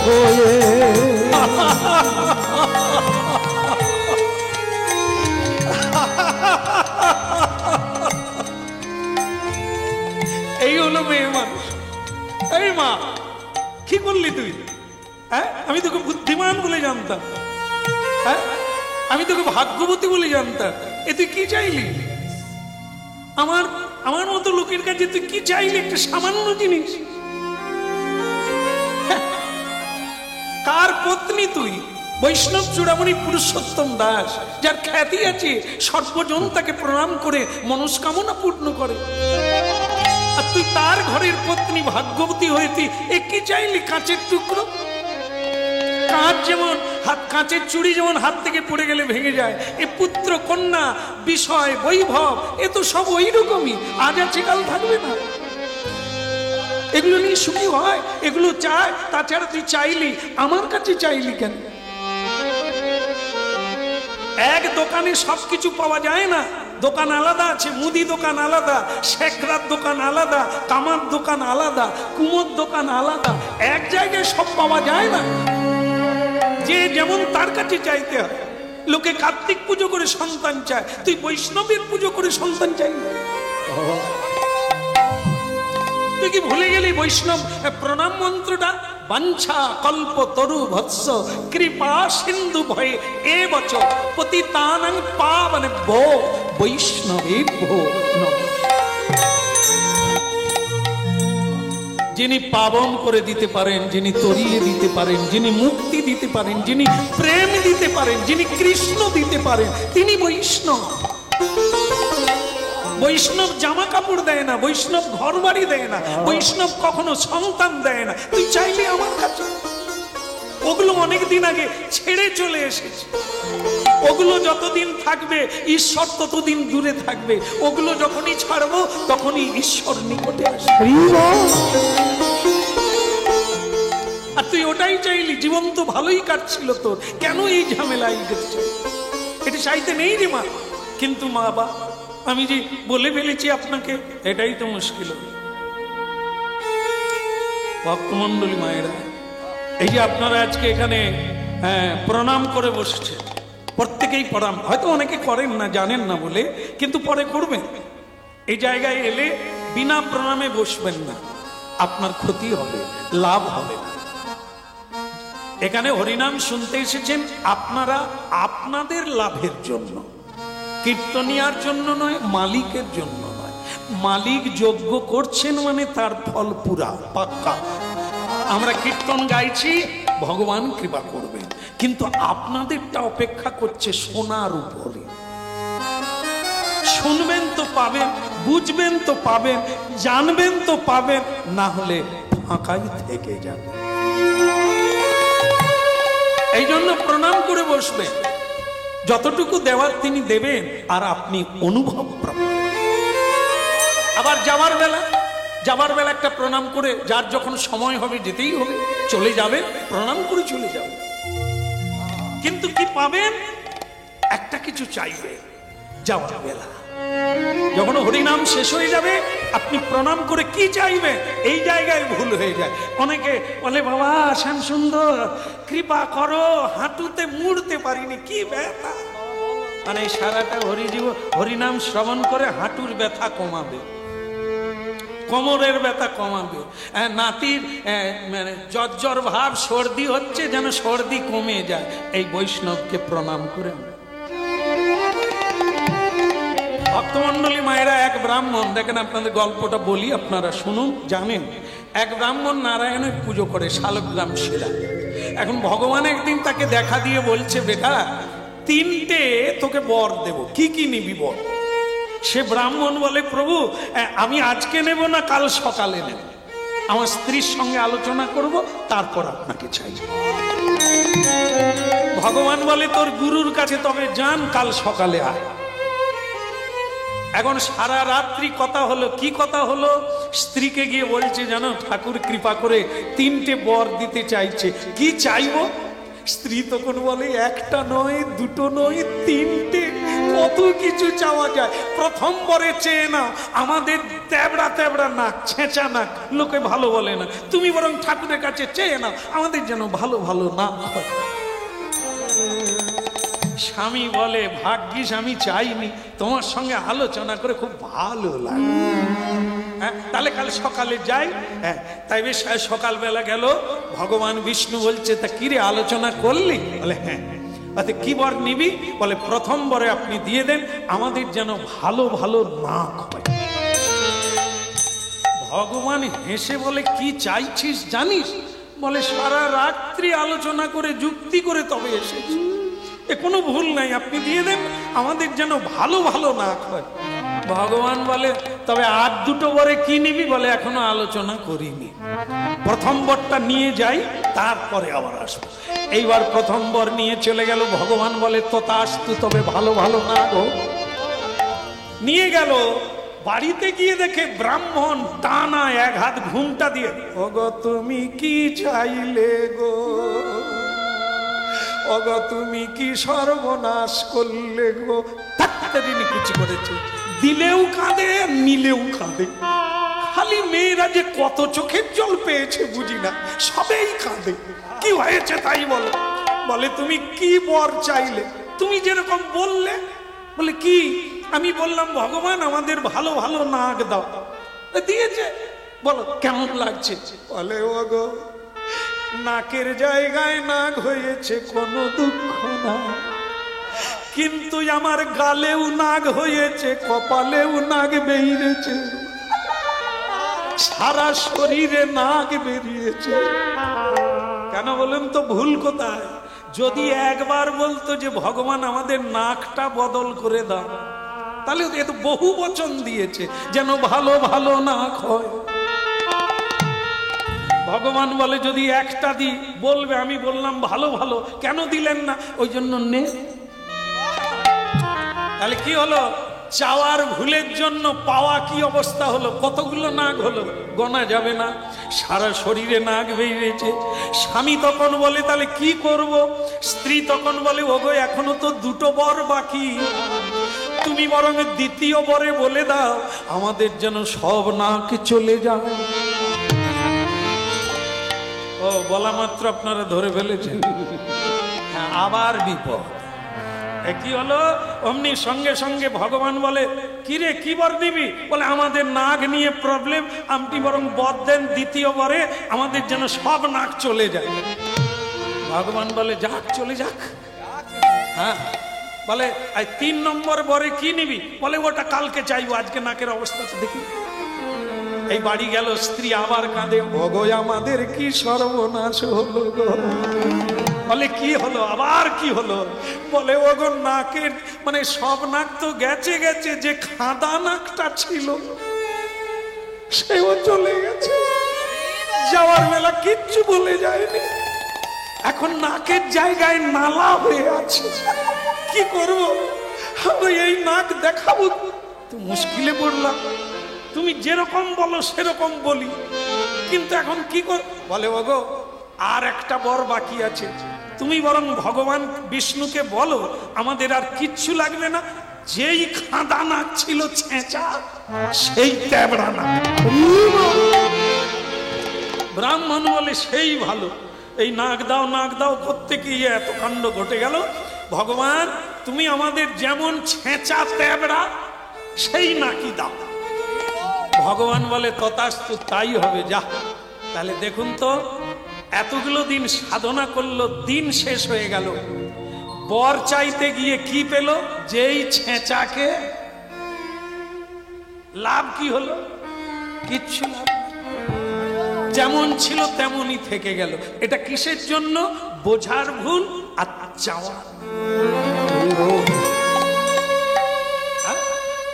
খোয়ে। এই হলো মেয়ে মানুষ। এই মা, কি করলি তুই? হ্যাঁ, আমি তোকে বুদ্ধিমান বলে জানতাম। হ্যাঁ, আমি তোকে ভাগ্যবতী বলে জানতাম। এ তুই কি চাইলি? আমার আমার মতো লোকের কাছে তুই কি চাইলি? একটা সামান্য জিনিস। হ্যাঁ, কার পত্নী তুই? বৈষ্ণব চূড়ামণি পুরুষোত্তম দাস, যার খ্যাতি আছে, সর্বজন তাকে প্রণাম করে মনস্কামনা পূর্ণ করে। আর তুই তার ঘরের পত্নী ভাগ্যবতী হয়ে তুই এ কি চাইলি? কাঁচের টুকরো। কাঁচ যেমন কাঁচের চুড়ি যেমন হাত থেকে পড়ে গেলে ভেঙে যায়, এ পুত্র কন্যা বিষয় বৈভব এ তো সব ওই রকমই, আজ আছে কাল থাকবে না। এগুলো নিয়ে সুখী হয়, এগুলো চায়। তাছাড়া তুই চাইলি, আমার কাছে চাইলি কেন? এক দোকানে সবকিছু পাওয়া যায় না। দোকান আলাদা আছে, মুদি দোকান আলাদা, শেখরার দোকান আলাদা, কামার দোকান আলাদা, কুমোর দোকান আলাদা। এক জায়গায় সব পাওয়া যায় না। যে যেমন তার কাছে চাইতে হয়। লোকে কার্তিক পুজো করে সন্তান চায়, তুই বৈষ্ণবের পুজো করে সন্তান চাই না? তুই কি ভুলে গেলি বৈষ্ণব প্রণাম মন্ত্রটা? বাঞ্ছা কল্প তরু ভৎস কৃপা সিন্ধু ভয়ে এ বচ পতিতানাং পাবনে ভো বৈষ্ণবেভ্যো নমঃ। যিনি পাবন করে দিতে পারেন, যিনি তরিয়ে দিতে পারেন, যিনি মুক্তি দিতে পারেন, যিনি প্রেম দিতে পারেন, যিনি কৃষ্ণ দিতে পারেন, তিনি বৈষ্ণব। বৈষ্ণব জামা কাপড় দেয় না, বৈষ্ণব ঘর বাড়ি দেয় না, বৈষ্ণব কখনো সন্তান দেয় না। তুই চাইলি আমার কাছে? ওগুলো অনেকদিন আগে ছেড়ে চলে এসেছে। ওগুলো যতদিন থাকবে ঈশ্বর ততদিন দূরে থাকবে। ওগুলো যখনই ছাড়বো তখনই ঈশ্বর নিকটে আসবে। আর তুই ওটাই চাইলি। জীবন তো ভালোই কাটছিল তোর, কেন এই ঝামেলায় গেছে? এটা চাইতে নেই রে মা। কিন্তু মা বা আমি যে বলে ফেলেছি আপনাকে, এটাই তো মুশকিল। ভক্তমন্ডলী মায়েরা, এই যে আপনারা আজকে এখানে প্রণাম করে বসছে, প্রত্যেকেই প্রণাম, হয়তো অনেকে করেন না, জানেন না বলে, কিন্তু পরে করবেন। এই জায়গায় এলে বিনা প্রণামে বসবেন না, আপনার ক্ষতি হবে, লাভ হবে না। এখানে হরিনাম শুনতে এসেছেন আপনারা আপনাদের লাভের জন্য, কীর্তনিয়ার জন্য নয়, মালিকের জন্য নয়। মালিক যজ্ঞ করছেন মানে তার ফল পুরা পাক্কা। আমরা কীর্তন গাইছি, ভগবান কৃপা করবেন, কিন্তু আপনাদেরটা অপেক্ষা করছে সোনার উপরে। শুনবেন তো পাবেন, বুঝবেন তো পাবেন, জানবেন তো পাবেন, না হলে ফাঁকাই থেকে যাবে। এই জন্য প্রণাম করে বসবে, যতটুকু দেওয়ার তিনি দেবেন, আর আপনি অনুভব প্রাপ্ত। আবার যাওয়ার বেলা একটা প্রণাম করে, যার যখন সময় হবে যেতেই হবে, চলে যাবে, প্রণাম করে চলে যাবে। কিন্তু কি পাবেন? একটা কিছু চাইবে। যাওয়ার বেলা যখন হরিনাম শেষ হয়ে যাবে, আপনি প্রণাম করে কি চাইবেন? এই জায়গায় ভুল হয়ে যায়। অনেকে বলে, বাবা শ্যাম সুন্দর কৃপা করো, হাঁটুতে মুড়তে পারিনি, কি ব্যথা। মানে সারাটা হরিনাম শ্রবণ করে হাঁটুর ব্যথা কমাবে, কোমরের ব্যথা কমাবে। নাতির মানে জ্বর ভাব, সর্দি হচ্ছে, যেন সর্দি কমে যায়। এই বৈষ্ণবকে প্রণাম করে। ভক্তমন্ডলী মায়েরা, এক ব্রাহ্মণ, দেখেন আপনাদের গল্পটা বলি, আপনারা শুনুন, জানেন। এক ব্রাহ্মণ নারায়ণের পুজো করে শালগ্রাম শিলা। এখন ভগবান একদিন তাকে দেখা দিয়ে বলছে, বেটা 3টে তোকে বর দেব, কি কি নিবি বর? সে ব্রাহ্মণ বলে, প্রভু আমি আজকে নেব না, কাল সকালে নেব, আমার স্ত্রীর সঙ্গে আলোচনা করব, তারপর আপনাকে চাই। ভগবান বলে, তোর গুরুর কাছে তবে যান, কাল সকালে আয়। এখন সারা রাত্রি কথা হলো, কি কথা হলো? স্ত্রীকে গিয়ে বলছে, জানো ঠাকুর কৃপা করে 3টে বর দিতে চাইছে, কি চাইবো? স্ত্রী তখন বলে, একটা নয়, দুটো নয়, 3টে, কত কিছু চাওয়া যায়। প্রথম বরে চেয়ে নাও আমাদের তেবড়া তেবড়া নাক, ছেঁচা নাক, লোকে ভালো বলে না, তুমি বরং ঠাকুরের কাছে চেয়ে নাও আমাদের যেন ভালো ভালো নাক হয়। স্বামী বলে, ভাগ্যিস আমি চাইনি, তোমার সঙ্গে আলোচনা করে খুব ভালো লাগে। হ্যাঁ, তাহলে কাল সকালে যাই। হ্যাঁ, তাই বেশ সকালবেলা গেল। ভগবান বিষ্ণু বলছে, তা কিরে আলোচনা করলি? বলে, হ্যাঁ। কি বর নিবি? বলে, প্রথম বরে আপনি দিয়ে দেন, আমাদের যেন ভালো ভালো নাক হয়। ভগবান হেসে বলে, কি চাইছিস জানিস? বলে, সারা রাত্রি আলোচনা করে যুক্তি করে তবে এসেছি, এ কোনো ভুল নাই, আপনি দিয়ে দেন, আমাদের যেন ভালো ভালো নাক হয়। ভগবান বলে, তবে আর 2টো বরে কি নিবি? বলে, এখনো আলোচনা করিনি, প্রথম বরটা নিয়ে যাই, তারপরে আবার আসবো। এইবার প্রথম বর নিয়ে চলে গেল। ভগবান বলে, তথাস্তু, তবে ভালো ভালো নাক হোক। নিয়ে গেল। বাড়িতে গিয়ে দেখে ব্রাহ্মণ টানা 1 হাত ঘুমটা দিয়ে, ওগো তুমি কি চাইলে গো, ওগো তুমি কি সর্বনাশ করলে গো। তাড়াতাড়ি কুচি করেছে, দিলেও কাঁদে, নিলেও কাঁদে। খালি মেয়েরা যে কত চোখের জল পেয়েছে বুঝি না, সবেই কাঁদে। কি হয়েছে তাই বলো। বলে, তুমি কি বর চাইলে? তুমি যেরকম বললে। বলে, কি? আমি বললাম, ভগবান আমাদের ভালো ভালো নাক দাও, দিয়েছে। বলো কেমন লাগছে? বলে, ওগো নাকের জায়গায় নাক হয়েছে, কোনো দুঃখ না, কিন্তু আমার গালেও নাক হয়েছে, কপালেও নাক বেরিয়েছে, সারা শরীরে নাক বেরিয়েছে। কেন বলেন তো? ভুল কোথায়? যদি একবার বলতো যে ভগবান আমাদের নাকটা বদল করে দাও, তাহলে এ তো বহু বচন দিয়েছে যেন ভালো ভালো নাক হয়। ভগবান বলে, যদি একটা দিই, বলবে আমি বললাম ভালো ভালো, কেন দিলেন না? ওই জন্য নে। তাহলে কি হলো? চাওয়ার ভুলের জন্য পাওয়া কি অবস্থা হলো? কতগুলো নাক হলো, গোনা যাবে না, সারা শরীরে নাক বেরিয়েছে। স্বামী তখন বলে, তাহলে কি করব? স্ত্রী তখন বলে, ওগো এখনো তো 2টো বর বাকি, তুমি বরং 2য় বরে বলে দাও, আমাদের যেন সব নাক চলে যায়। ও বলা মাত্র আপনারা ধরে ফেলেছেন। আবার বিপদ। কি হলো? অমনি সঙ্গে সঙ্গে ভগবান বলে, কি রে, কি বর দিবি? বলে, আমাদের নাক নিয়ে প্রবলেম, আপনি বরং বর দেন দ্বিতীয়বারে, আমাদের যেন সব নাক চলে যায়। ভগবান বলে, যাক, চলে যাক। হ্যাঁ, বলে 3 নম্বর বরে কি নিবি? বলে, ওটা কালকে চাইবো, আজকে নাকের অবস্থা দেখি। এই বাড়ি গেল, স্ত্রী আবার কাঁদে, ওগো আমাদের কি সর্বনাশ হলো গো। বলে, কি হলো? আবার কি হলো? বলে, ওগো নাকের মানে সব নাক তো গেছে গেছে, যে খাদা নাকটা ছিল সেও চলে গেছে, যাওয়ার বেলা কিচ্ছু বলে যায়নি, এখন নাকের জায়গায় নালা হয়ে আছে। কি করবো? আমি এই নাক দেখাবো তো মুশকিলে পড়লাম। তুমি যেরকম বলো সেরকম বলি, কিন্তু এখন কি কর? বলে, ওগো আর একটা বর বাকি আছে, তুমি বরং ভগবান বিষ্ণুকে বলো আমাদের আর কিচ্ছু লাগবে না, যেই খাঁদা নাক ছিল ছেঁচা, সেই তেবড়া নাক। ব্রাহ্মণ বলে, সেই ভালো, এই নাক দাও নাক দাও করতে গিয়ে এত কাণ্ড ঘটে গেল। ভগবান তুমি আমাদের যেমন ছেঁচা তেবড়া সেই নাকি দাও। ভগবান বলে, তথাস্তু, তাই হবে, যা। তাহলে দেখুন তো, এতগুলো দিন সাধনা করলো, দিন শেষ হয়ে গেল, বর চাইতে গিয়ে কি পেল? যেই ছেঁচাকে। লাভ কি হলো? কিচ্ছু লাভ। যেমন ছিল তেমনই থেকে গেল। এটা কিসের জন্য? বোঝার ভুল আর চাওয়া।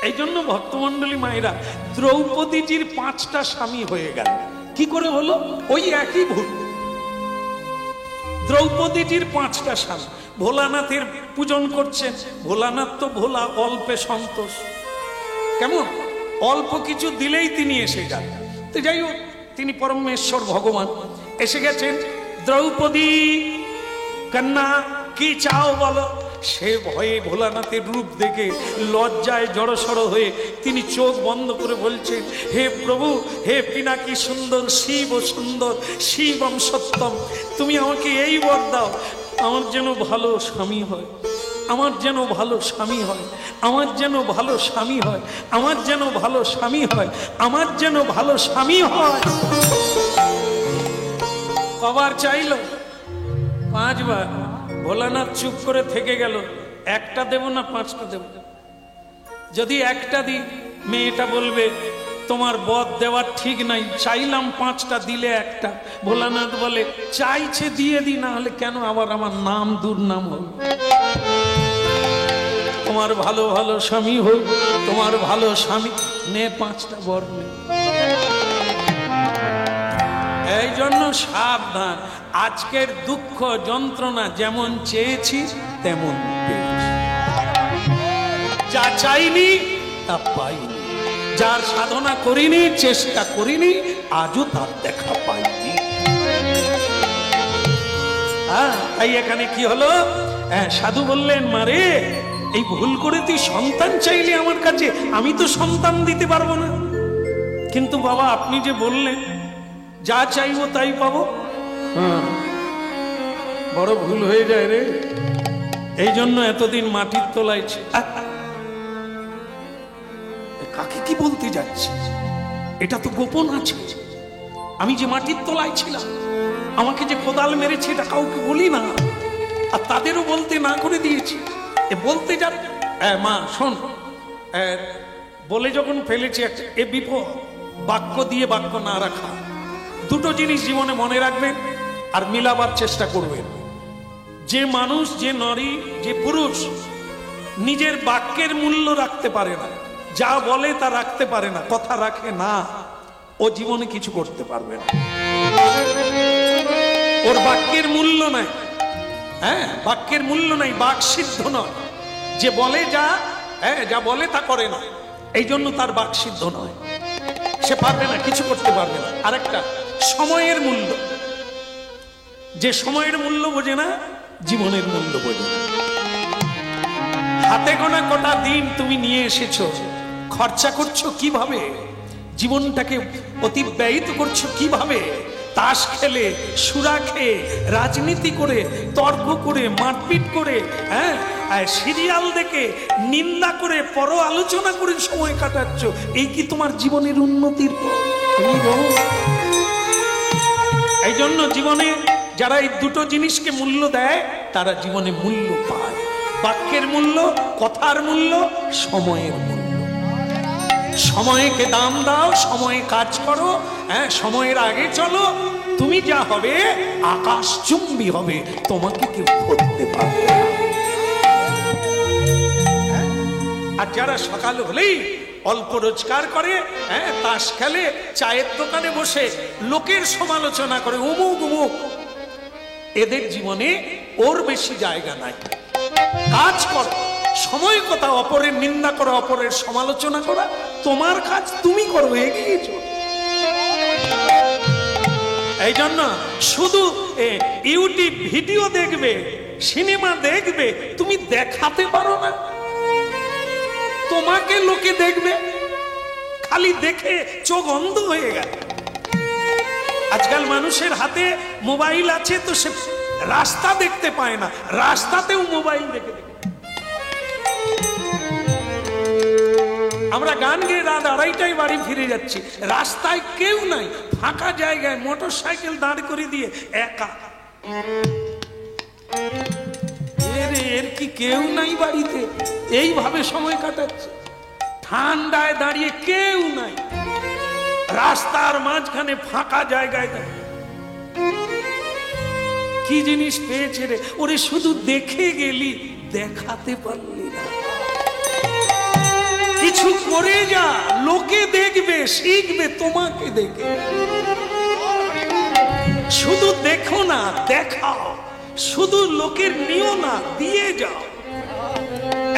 এই জন্য ভক্তমন্ডলী মায়েরা, দ্রৌপদীজির 5টা স্বামী হয়ে গেল। কি করে হলো? ওই একই ভুল। দ্রৌপদীজির 5টা স্বামী। ভোলানাথের পূজন করছেন, ভোলানাথ তো ভোলা, অল্পে সন্তোষ। কেমন? অল্প কিছু দিলেই তিনি এসে যান। তো যাই হোক, তিনি পরমেশ্বর ভগবান এসে গেছেন। দ্রৌপদী কন্যা, কি চাও বলো? সে ভয়ে ভোলানাথের রূপ দেখে লজ্জায় জড়সড় হয়ে তিনি চোখ বন্ধ করে বলছেন, হে প্রভু, হে পিনাকি সুন্দর, শিব সুন্দর, শিবম সত্যম, তুমি আমাকে এই বর দাও, আমার যেন ভালো স্বামী হয়, আমার যেন ভালো স্বামী হয়, আমার যেন ভালো স্বামী হয়, আমার যেন ভালো স্বামী হয়, আমার যেন ভালো স্বামী হয়। কবার চাইল? 5 বার। ভোলানাথ চুপ করে থেকে গেল। একটা দেব না 5টা দেব? যদি একটা দিই, মেয়েটা বলবে তোমার বদ দেওয়ার ঠিক নাই, চাইলাম 5টা, দিলে একটা। ভোলানাথ বলে, চাইছে দিয়ে দি, না হলে কেন আবার আমার নাম দুর্নাম হবে। তোমার ভালো ভালো স্বামী হোক, তোমার ভালো স্বামী নে, 5টা বর নে। এই জন্য সাবধান। আজকের দুঃখ যন্ত্রণা যেমন চেয়েছি তেমন পেয়েছি। যা চাইনি তা পাইনি, যার সাধনা করিনি, চেষ্টা করিনি, আজও তার দেখা পাইনি। তাই এখানে কি হলো? সাধু বললেন, মারে এই ভুল করে তুই সন্তান চাইলে আমার কাছে, আমি তো সন্তান দিতে পারবো না। কিন্তু বাবা আপনি যে বললেন যা চাইবো তাই পাবো, বড় ভুল হয়ে যায় রে। এই জন্য এতদিন মাটির তলায় ছিল। কাকে কি বলতে যাচ্ছি? এটা তো গোপন আছে। আমি যে মাটির তলায় ছিলাম, আমাকে যে কোদাল মেরেছে, এটা কাউকে বলি না, আর তাদেরও বলতে না করে দিয়েছি। বলতে যা, মা শোন, বলে যখন ফেলেছি একটা, এ বিপদ। বাক্য দিয়ে বাক্য না রাখা, দুটো জিনিস জীবনে মনে রাখবেন আর মিলাবার চেষ্টা করবেন। যে মানুষ, যে নারী, যে পুরুষ নিজের বাক্যের মূল্য রাখতে পারে না, যা বলে তা রাখতে পারে না, কথা রাখে না, ও জীবনে কিছু করতে পারবে না। ওর বাক্যের মূল্য নাই। বাক্যের মূল্য নাই, বাক সিদ্ধ নয়। যে বলে যা, যা বলে তা করে না, এই জন্য তার বাক সিদ্ধ নয়, সে পারবে না, কিছু করতে পারবে না। আরেকটা, সময়ের মূল্য। যে সময়ের মূল্য বোঝে না, জীবনের মূল্য বোঝে না। হাতে গোনা কটা দিন তুমি নিয়ে এসেছো, খরচা করছো কিভাবে, জীবনটাকে অতিবাহিত করছো কিভাবে, তাস খেলে, সুরা খেয়ে, রাজনীতি করে, তর্ক করে, মারপিট করে, হ্যাঁ, সিরিয়াল দেখে, নিন্দা করে, পর আলোচনা করে সময় কাটাচ্ছ। এই কি তোমার জীবনের উন্নতির পথ? এই জন্য জীবনে যারা এই দুটো জিনিসকে মূল্য দেয় তারা জীবনে মূল্য পায়। বাক্যের মূল্য, কথার মূল্য, সময়ের মূল্য। সময়কে দাম দাও, সময়ে কাজ করো, হ্যাঁ, সময়ের আগে চলো। তুমি যা হবে আকাশচুম্বী হবে, তোমাকে কেউ ধরতে পারবে না। আর যারা সকাল হলেই অল্প রোজগার করে, হ্যাঁ, তাস খেলে, চায়ের দোকানে বসে লোকের সমালোচনা করে, উমুক উমুক, এদের জীবনে ওর বেশি জায়গা নাই। কাজ করো, সময় কথা, অপরের নিন্দা করা, অপরের সমালোচনা করা তোমার কাজ, তুমি করো, এগিয়ে চলো। এই জন্য শুধু ইউটিউব ভিডিও দেখবে, সিনেমা দেখবে, তুমি দেখাতে পারো না। তোমাকে লোকে দেখবে, খালি দেখে চোখ অন্ধ হয়ে গেল। আজকাল মানুষের হাতে মোবাইল আছে তো সে রাস্তা দেখতে পায় না, রাস্তাতেও মোবাইল দেখে দেখে। আমরা গান গেয়ে রাত 2:30টায় বাড়ি ফিরে যাচ্ছি, রাস্তায় কেউ নাই, ফাঁকা জায়গায় মোটর সাইকেল দাঁড় করে দিয়ে একা। এর কি কেউ নাই বাড়িতে? এইভাবে সময় কাটাচ্ছে, ঠান্ডায় দাঁড়িয়ে, কেউ নাই, রাস্তার মাঝখানে ফাঁকা জায়গায় দাঁড়িয়ে। কি জিনিস পেয়েছে রে? ওরে শুধু দেখে গেলি, দেখাতে পারলি না। কিছু করে যা, লোকে দেখবে, শিখবে তোমাকে দেখে। শুধু দেখো না, দেখাও। শুধু লোকের নিও না, দিয়ে যাও।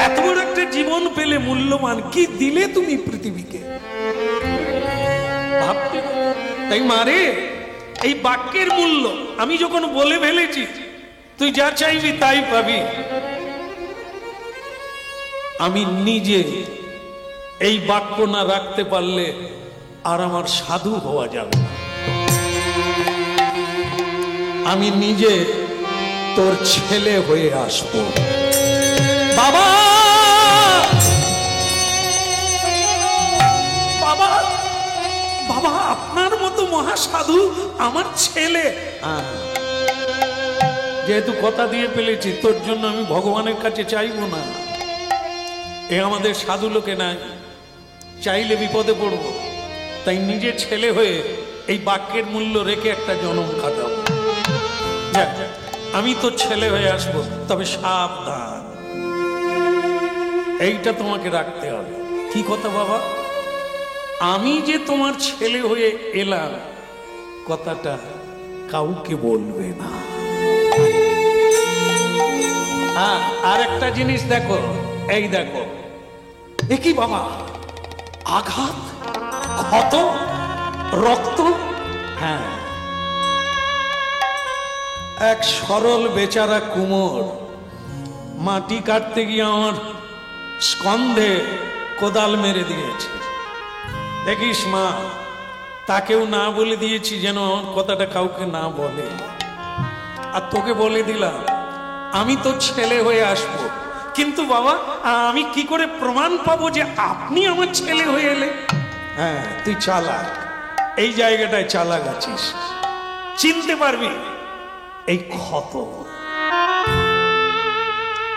এত বড় একটা জীবন পেলে মূল্যবান কি দিলে তুমি পৃথিবীকে, ভাবতে। তাই মারে, এই বাক্যের মূল্য আমি যখন বলে ফেলেছি, তুই যা চাইবি তাই পাবি। আমি নিজে এই বাক্য না রাখতে পারলে আর আমার সাধু হওয়া যাবে না। আমি নিজে তোর ছেলে হয়ে আসবো। বাবা, বাবা, বাবা, আপনার মতো মহাসাধু আমার ছেলে। যেহেতু কথা দিয়ে ফেলেছি, তোর জন্য আমি ভগবানের কাছে চাইবো না। এ আমাদের সাধু লোকে নাই, চাইলে বিপদে পড়ব। তাই নিজে ছেলে হয়ে এই বাক্যের মূল্য রেখে একটা জন্ম কাটাবো। আমি তো ছেলে হয়ে আসবো, তবে সাবধান, এইটা তোমাকে রাখতে হবে। কি কথা বাবা? আমি যে তোমার ছেলে হয়ে এলাম, কথাটা কাউকে বলবে না। আর একটা জিনিস দেখো, এই দেখো, এ কি বাবা, আঘাত, ক্ষত, রক্ত। হ্যাঁ, এক সরল বেচারা কুমোর মাটি কাটতে গিয়ে আমার স্কন্ধে কোদাল মেরে দিয়েছে। দেখিস মা, তাকেও না বলে দিয়েছি যেন আমার কথাটা কাউকে না বলে। আর তোকে বলে দিলাম আমি তো ছেলে হয়ে আসবো, কিন্তু বাবা আমি কি করে প্রমাণ পাবো যে আপনি আমার ছেলে হয়ে এলে? হ্যাঁ, তুই চালাক, এই জায়গাটায় চালাক আছিস, চিনতে পারবি এই ক্ষত।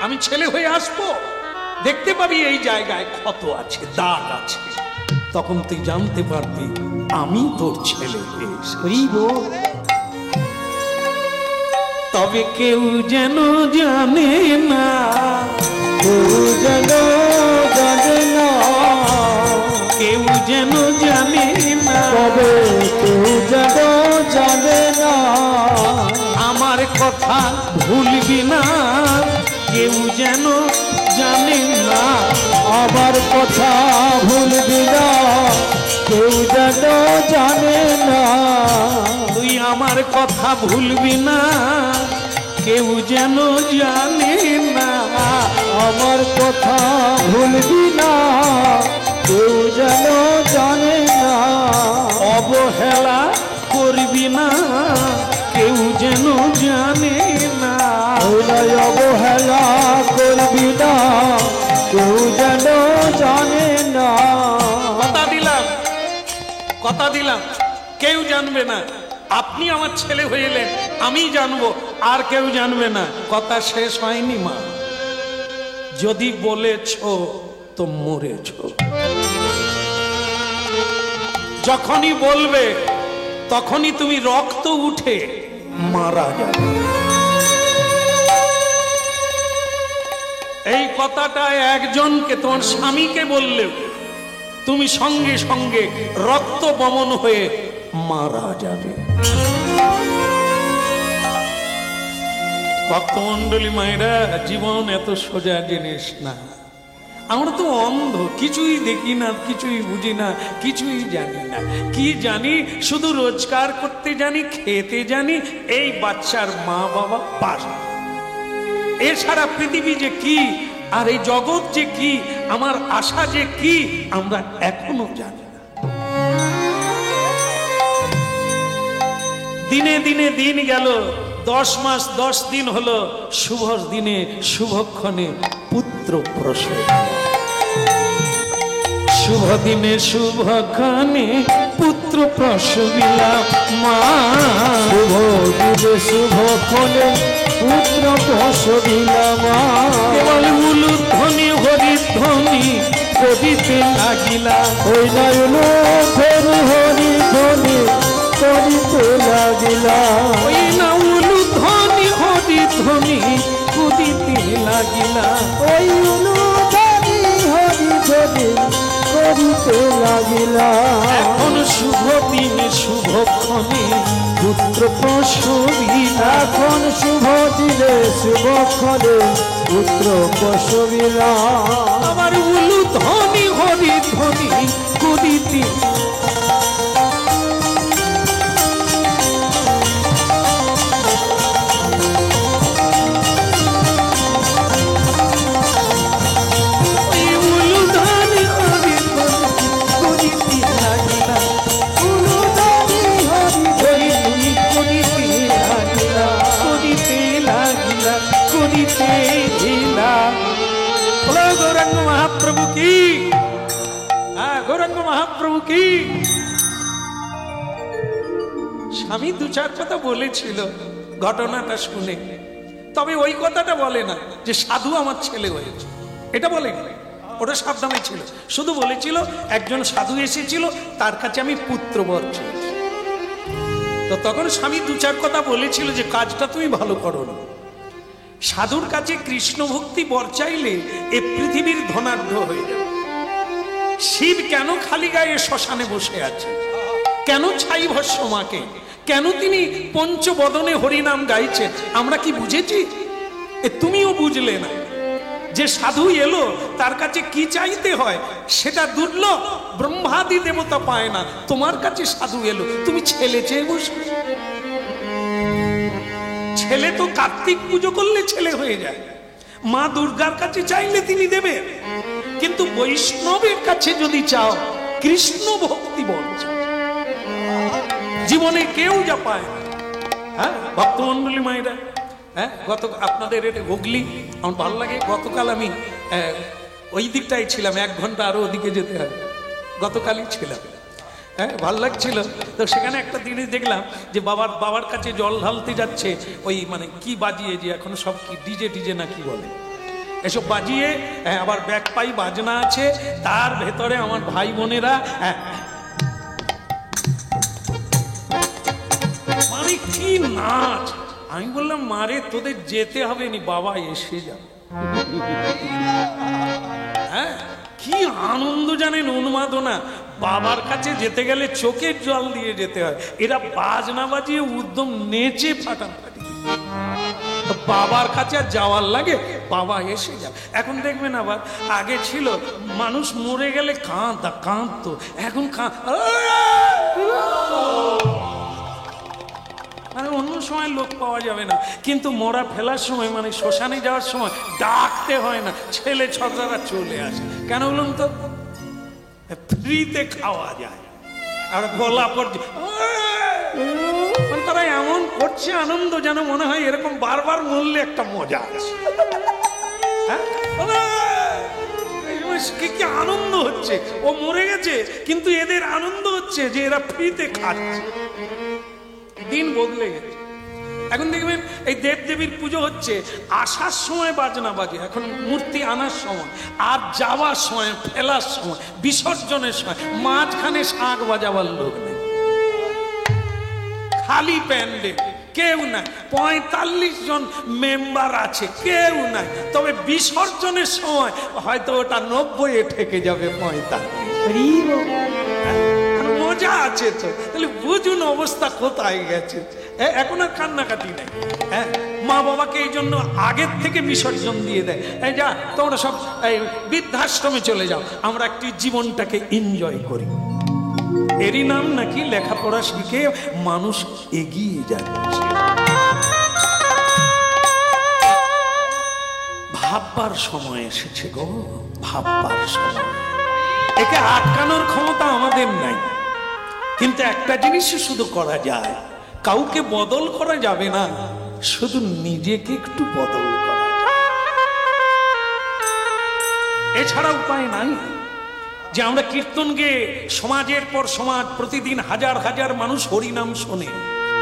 আমি ছেলে হয়ে আসবো, দেখতে পাবি এই জায়গায় ক্ষত আছে, দাগ আছে, তখন তুই জানতে পারবি আমি তোর ছেলে হয়ে এসেছি। তবে কেউ যেন জানে না, কেউ যেন জানে না, কেউ যেন জানে না, তবে কেউ যেন জানে না, আমার কথা ভুলবি না, কেউ যেন জানে না, আমার কথা ভুলবি না, কেউ যেন জানে না, তুই আমার কথা ভুলবি না, কেউ যেন জানে না, আমার কথা ভুলবি না, কেউ যেন জানে না, অবহেলা করবি না, কেউ যেন জানে না। অবহেলা করবি না, কেউ যেন জানে না। কথা দিলাম কেউ জানবে না। আপনি আমার ছেলে হয়ে এলেন, আমি জানবো, আর কেউ জানবে না। কথা শেষ হয়নি মা। যদি বলেছ তো মরেছ। যখনই বলবে তখনই তুমি রক্ত উঠে মারা যাবে। এই কথাটা একজনকে, তোমার স্বামীকে বললেও তুমি সঙ্গে সঙ্গে রক্ত বমন হয়ে মারা যাবে। ভক্তমণ্ডলী মায়েরা, জীবন এত সোজা জিনিস না। আমরা তো অন্ধ, কিছুই দেখি না, কিছুই বুঝি না, কিছুই জানি না। কি জানি? শুধু রোজগার করতে জানি, খেতে জানি, এই বাচ্চার মা বাবা পাস। এছাড়া পৃথিবী যে কি, আর এই জগৎ যে কি, আমার আশা যে কি, আমরা এখনো জানি না। দিনে দিনে দিন গেল, 10 মাস 10 দিন হলো। শুভ দিনে শুভক্ষণে পুত্র প্রসব। শুভ দিনে শুভক্ষণে পুত্র প্রসবিলা মা। শুভ দিনে শুভক্ষণে পুত্র প্রসবিলা মা। কেবল উলুধ্বনি হরিধ্বনি করিতে লাগিলা। ওই নয়ন ধরি হরি ধ্বনি করিতে লাগিলা। ওই না উলুধ্বনি হরিধ্বনি করিতে লাগিলা। ওই উলুধ্বনি হরি ধ্বনি করিতে লাগিলা। এখন শুভ দিনে শুভক্ষণে পুত্র প্রসবিলা। এখন শুভ দিনে শুভক্ষণে পুত্র প্রসবিলা। আমার উলুধ্বনি হরিধ্বনি করিতে। গৌরাঙ্গ মহাপ্রভু কি, গৌরাঙ্গ মহাপ্রভু কি। স্বামী 2-4 কথা বলেছিল ঘটনাটা শুনে, তবে ওই কথাটা বলে না যে সাধু আমার ছেলে হয়েছে, এটা বলে না। ওটা সাবধানে ছিল, শুধু বলেছিল একজন সাধু এসেছিল, তার কাছে আমি পুত্র বর চেয়েছি। তো তখন স্বামী 2-4 কথা বলেছিল যে কাজটা তুমি ভালো করো না। সাধুর কাছে কৃষ্ণ ভক্তি বর চাইলে এ পৃথিবীর ধনাঢ্য হয়ে যাবে। শিব কেন খালি গায়ে শ্মশানে বসে আছে? কেন ছাই ভস্য মাকে? কেন তিনি পঞ্চবদনে হরিনাম গাইছেন? আমরা কি বুঝেছি? তুমিও বুঝলে না যে সাধু এলো, তার কাছে কি চাইতে হয় সেটা দুর্লভ, ব্রহ্মাদি দেবতা পায় না। তোমার কাছে সাধু এলো, তুমি ছেলে চেয়ে বসো। ছেলে তো কার্তিক পুজো করলে ছেলে হয়ে যায়। মা দুর্গার কাছে চাইলে তিনি দেবে, কিন্তু বৈষ্ণবের কাছে যদি চাও, কৃষ্ণ ভক্তি বল জীবনে কেউ যা পায়। হ্যাঁ ভক্তমন্ডলী মায়েরা, হ্যাঁ আপনাদের এটা হুগলি, আমার ভালো লাগে। গতকাল আমি ওই দিকটাই ছিলাম, 1 ঘন্টা আরো ওদিকে যেতে হবে। গতকালই ছিলাম, হ্যাঁ ভালো লাগছিল। তো সেখানে একটা জিনিস দেখলাম যে বাবার কাছে জল ঢালতে যাচ্ছে, ওই মানে কি বাজিয়ে, যে এখন সব কি ডিজে না কি বলে, এসব বাজিয়ে, আবার ব্যাক পাই বাজনা আছে, তার ভেতরে আমার ভাই বোনেরা মানে কি নাচ। আমি বললাম মারে তোদের যেতে হবে নি, বাবা এসে যাবে। হ্যাঁ কি আনন্দ জানেন, উন্মাদনা। বাবার কাছে যেতে গেলে চোখের জল দিয়ে যেতে হয়। এরা বাজনা বাজিয়ে উদ্যম নেচে ফাটাফাটি। বাবার কাছে আর যাওয়ার লাগে, বাবা এসে যাবে। এখন দেখবেন আবার, আগে ছিল মানুষ মরে গেলে কাঁদতো, এখন মানে অন্য সময় লোক পাওয়া যাবে না, কিন্তু মরা ফেলার সময়, মানে শ্মশানে যাওয়ার সময় ডাকতে হয় না, ছেলে ছকরারা চলে আসে। কেন বলুন তো? ফ্রিতে খাওয়া যায়। আর গলা পর্যন্ত এমন করছে আনন্দ যেন মনে হয় এরকম বারবার মরলে একটা মজা আছে। হ্যাঁ, কি কি আনন্দ হচ্ছে, ও মরে গেছে কিন্তু এদের আনন্দ হচ্ছে যে এরা ফ্রিতে খাচ্ছে। দিন বদলে গেছে। এখন দেখবেন এই দেবদেবীর পুজো হচ্ছে, আসার সময় বাজনা বাজে, এখন মূর্তি আনার সময়, আর যাওয়ার সময়, ফেলার সময়, বিসর্জনের সময় মাঝখানে শাঁখ বাজাবার লোক নেই, খালি প্যান্ডেল, কেউ নাই। 45 জন মেম্বার আছে, কেউ নাই। তবে বিসর্জনের সময় হয়তো ওটা 90-এ ঠেকে যাবে 45। মজা আছে তো, তাহলে বুঝুন অবস্থা কোথায় গেছে। এখন আর কান্নাকাটি নেই। হ্যাঁ, মা বাবাকে এই জন্য আগের থেকে বিসর্জন দিয়ে দেয়, এই যা তোমরা সব বৃদ্ধাশ্রমে চলে যাও, আমরা একটি জীবনটাকে এনজয় করি। এরই নাম নাকি লেখাপড়া শিখে মানুষ এগিয়ে যাচ্ছে। ভাববার সময় এসেছে গো, ভাববার সময়। একে আটকানোর ক্ষমতা আমাদের নাই, কিন্তু একটা জিনিসই শুধু করা যায়, কাউকে বদল করা যাবে না, শুধু নিজেকে একটু বদল করা যায়। এছাড়া উপায় নাই। যে আমরা কীর্তন গেয়ে সমাজের পর সমাজ প্রতিদিন হাজার হাজার মানুষ হরিনাম শোনে,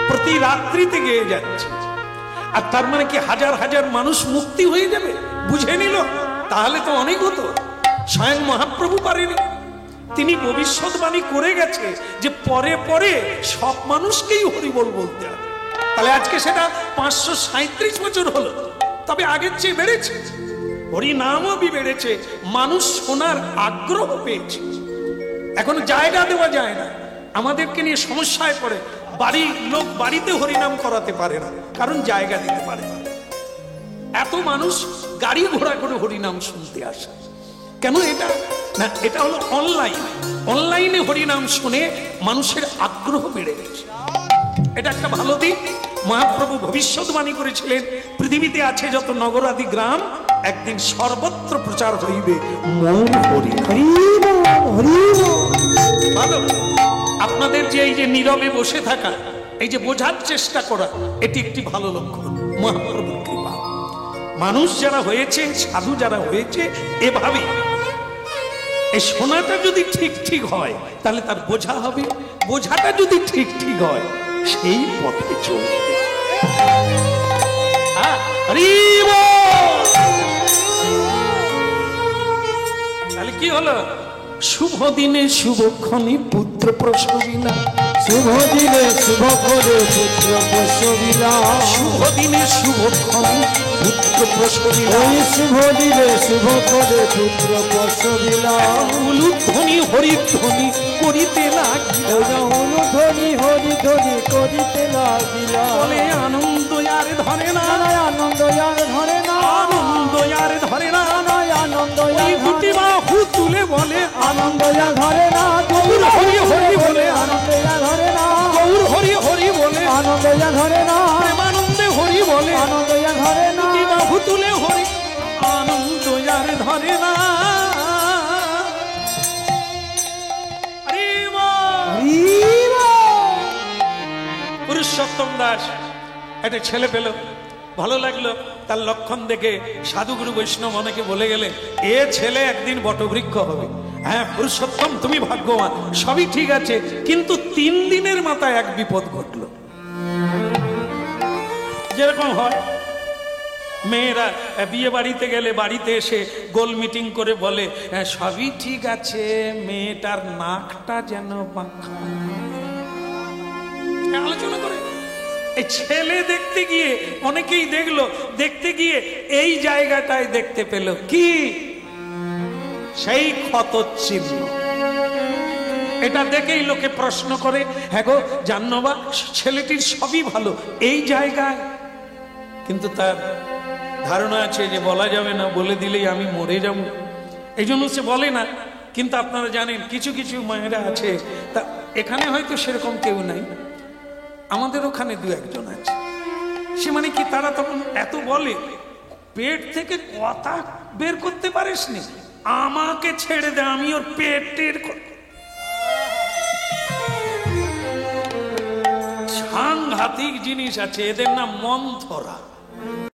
প্রতি রাত্রিতে গেয়ে যাচ্ছে, আর তার মানে কি হাজার হাজার মানুষ মুক্তি হয়ে যাবে? বুঝে নিল, তাহলে তো অনেক হতো। স্বয়ং মহাপ্রভু পারেনি, তিনি ভবিষ্যৎবাণী করে গেছে যে পরে পরে সব মানুষকেই হরিবোল বলতে হবে। তাহলে আজকে সেটা 537 বছর হলো, তবে আগের চেয়ে বেড়েছে, হরিনামও বেড়েছে, মানুষ শোনার আগ্রহ পেয়েছে। এখন জায়গা দেওয়া যায় না, আমাদেরকে নিয়ে সমস্যায় পড়ে। বাড়ির লোক বাড়িতে হরিনাম করাতে পারে না, কারণ জায়গা দিতে পারে না। এত মানুষ গাড়ি ঘোড়া করে হরিনাম শুনতে আসে কেন? এটা না, এটা হলো অনলাইন। অনলাইনে হরিনাম শুনে মানুষের আগ্রহ বেড়ে গেছে, এটা একটা ভালো দিক। মহাপ্রভু ভবিষ্যৎবাণী করেছিলেন, পৃথিবীতে আছে যত নগরাদি গ্রাম, একদিন সর্বত্র প্রচার হইবে মোর হরি। ভালো, আপনাদের যে এই যে নীরবে বসে থাকা, এই যে বোঝার চেষ্টা করা, এটি একটি ভালো লক্ষণ, মহাপ্রভুর কৃপা। মানুষ যারা হয়েছে, সাধু যারা হয়েছে, এভাবে এই শোনাটা যদি ঠিক ঠিক হয় তাহলে তার বোঝা হবে, বোঝাটা যদি ঠিক ঠিক হয় সেই পথে চলবে। তাহলে কি হলো? শুভ দিনে শুভক্ষণে পুত্র প্রসবিলা, শুভ দিনে শুভ করে পুত্র প্রসবিলা, শুভ দিনে শুভক্ষণে পুত্র প্রসবিলা, ওই শুভ দিনে শুভ করে পুত্র প্রসবিলা। উলুধ্বনি হরিধ্বনি করিতে লাগিলা, অনুধ্বনি হরিধ্বনি করিতে লাগিলা। বলে আনন্দ আর ধরে না, আনন্দ আর ধরে না, আনন্দ আর ধরে না, আনন্দ দুটি বাহু তুলে বলে আনন্দ আর ধরে না, গৌর হরি হরি বলে আনন্দ আর ধরে না, গৌর হরি হরি বলে আনন্দ আর ধরে না, প্রেমানন্দে হরি বলে আনন্দ আর ধরে না, দুটি বাহু তুলে হরি, আনন্দ আর ধরে না। পুরুষোত্তম দাস একটা ছেলে পেল, ভালো লাগলো, তার লক্ষণ দেখে সাধুগুরু বৈষ্ণব অনেকে বলে গেলে এ ছেলে একদিন বটবৃক্ষ হবে। হ্যাঁ পুরুষোত্তম, তুমি ভাগ্যবান, সবই ঠিক আছে, কিন্তু 3 দিনের মাথায় এক বিপদ ঘটলো। যেরকম হয়, মেয়েরা বিয়ে বাড়িতে গেলে বাড়িতে এসে গোল মিটিং করে বলে সবই ঠিক আছে, মেয়েটার নাকটা যেন বাঁকা। আলোচনা করে এই ছেলে দেখতে গিয়ে অনেকেই দেখলো, দেখতে গিয়ে এই জায়গাটায় দেখতে পেল কি, সেই ক্ষত চিহ্ন। এটা দেখেই লোকে প্রশ্ন করে, হ্যাঁ গো জান্নবা, ছেলেটির সবই ভালো, এই জায়গায় কিন্তু তার ধারণা আছে যে বলা যাবে না, বলে দিলেই আমি মরে যাব, এই জন্য সে বলে না। কিন্তু আপনারা জানেন কিছু কিছু মায়েরা আছে, তা এখানে হয়তো সেরকম কেউ নাই, আমাদের ওখানে 2-1 জন আছে, সে মানে কি তারা তখন এত বলে, পেট থেকে কথা বের করতে পারিস নি, আমাকে ছেড়ে দে, আমি ওর পেটের সাংঘাতিক জাতিক জিনিস আছে, এদের নাম মন্থরা।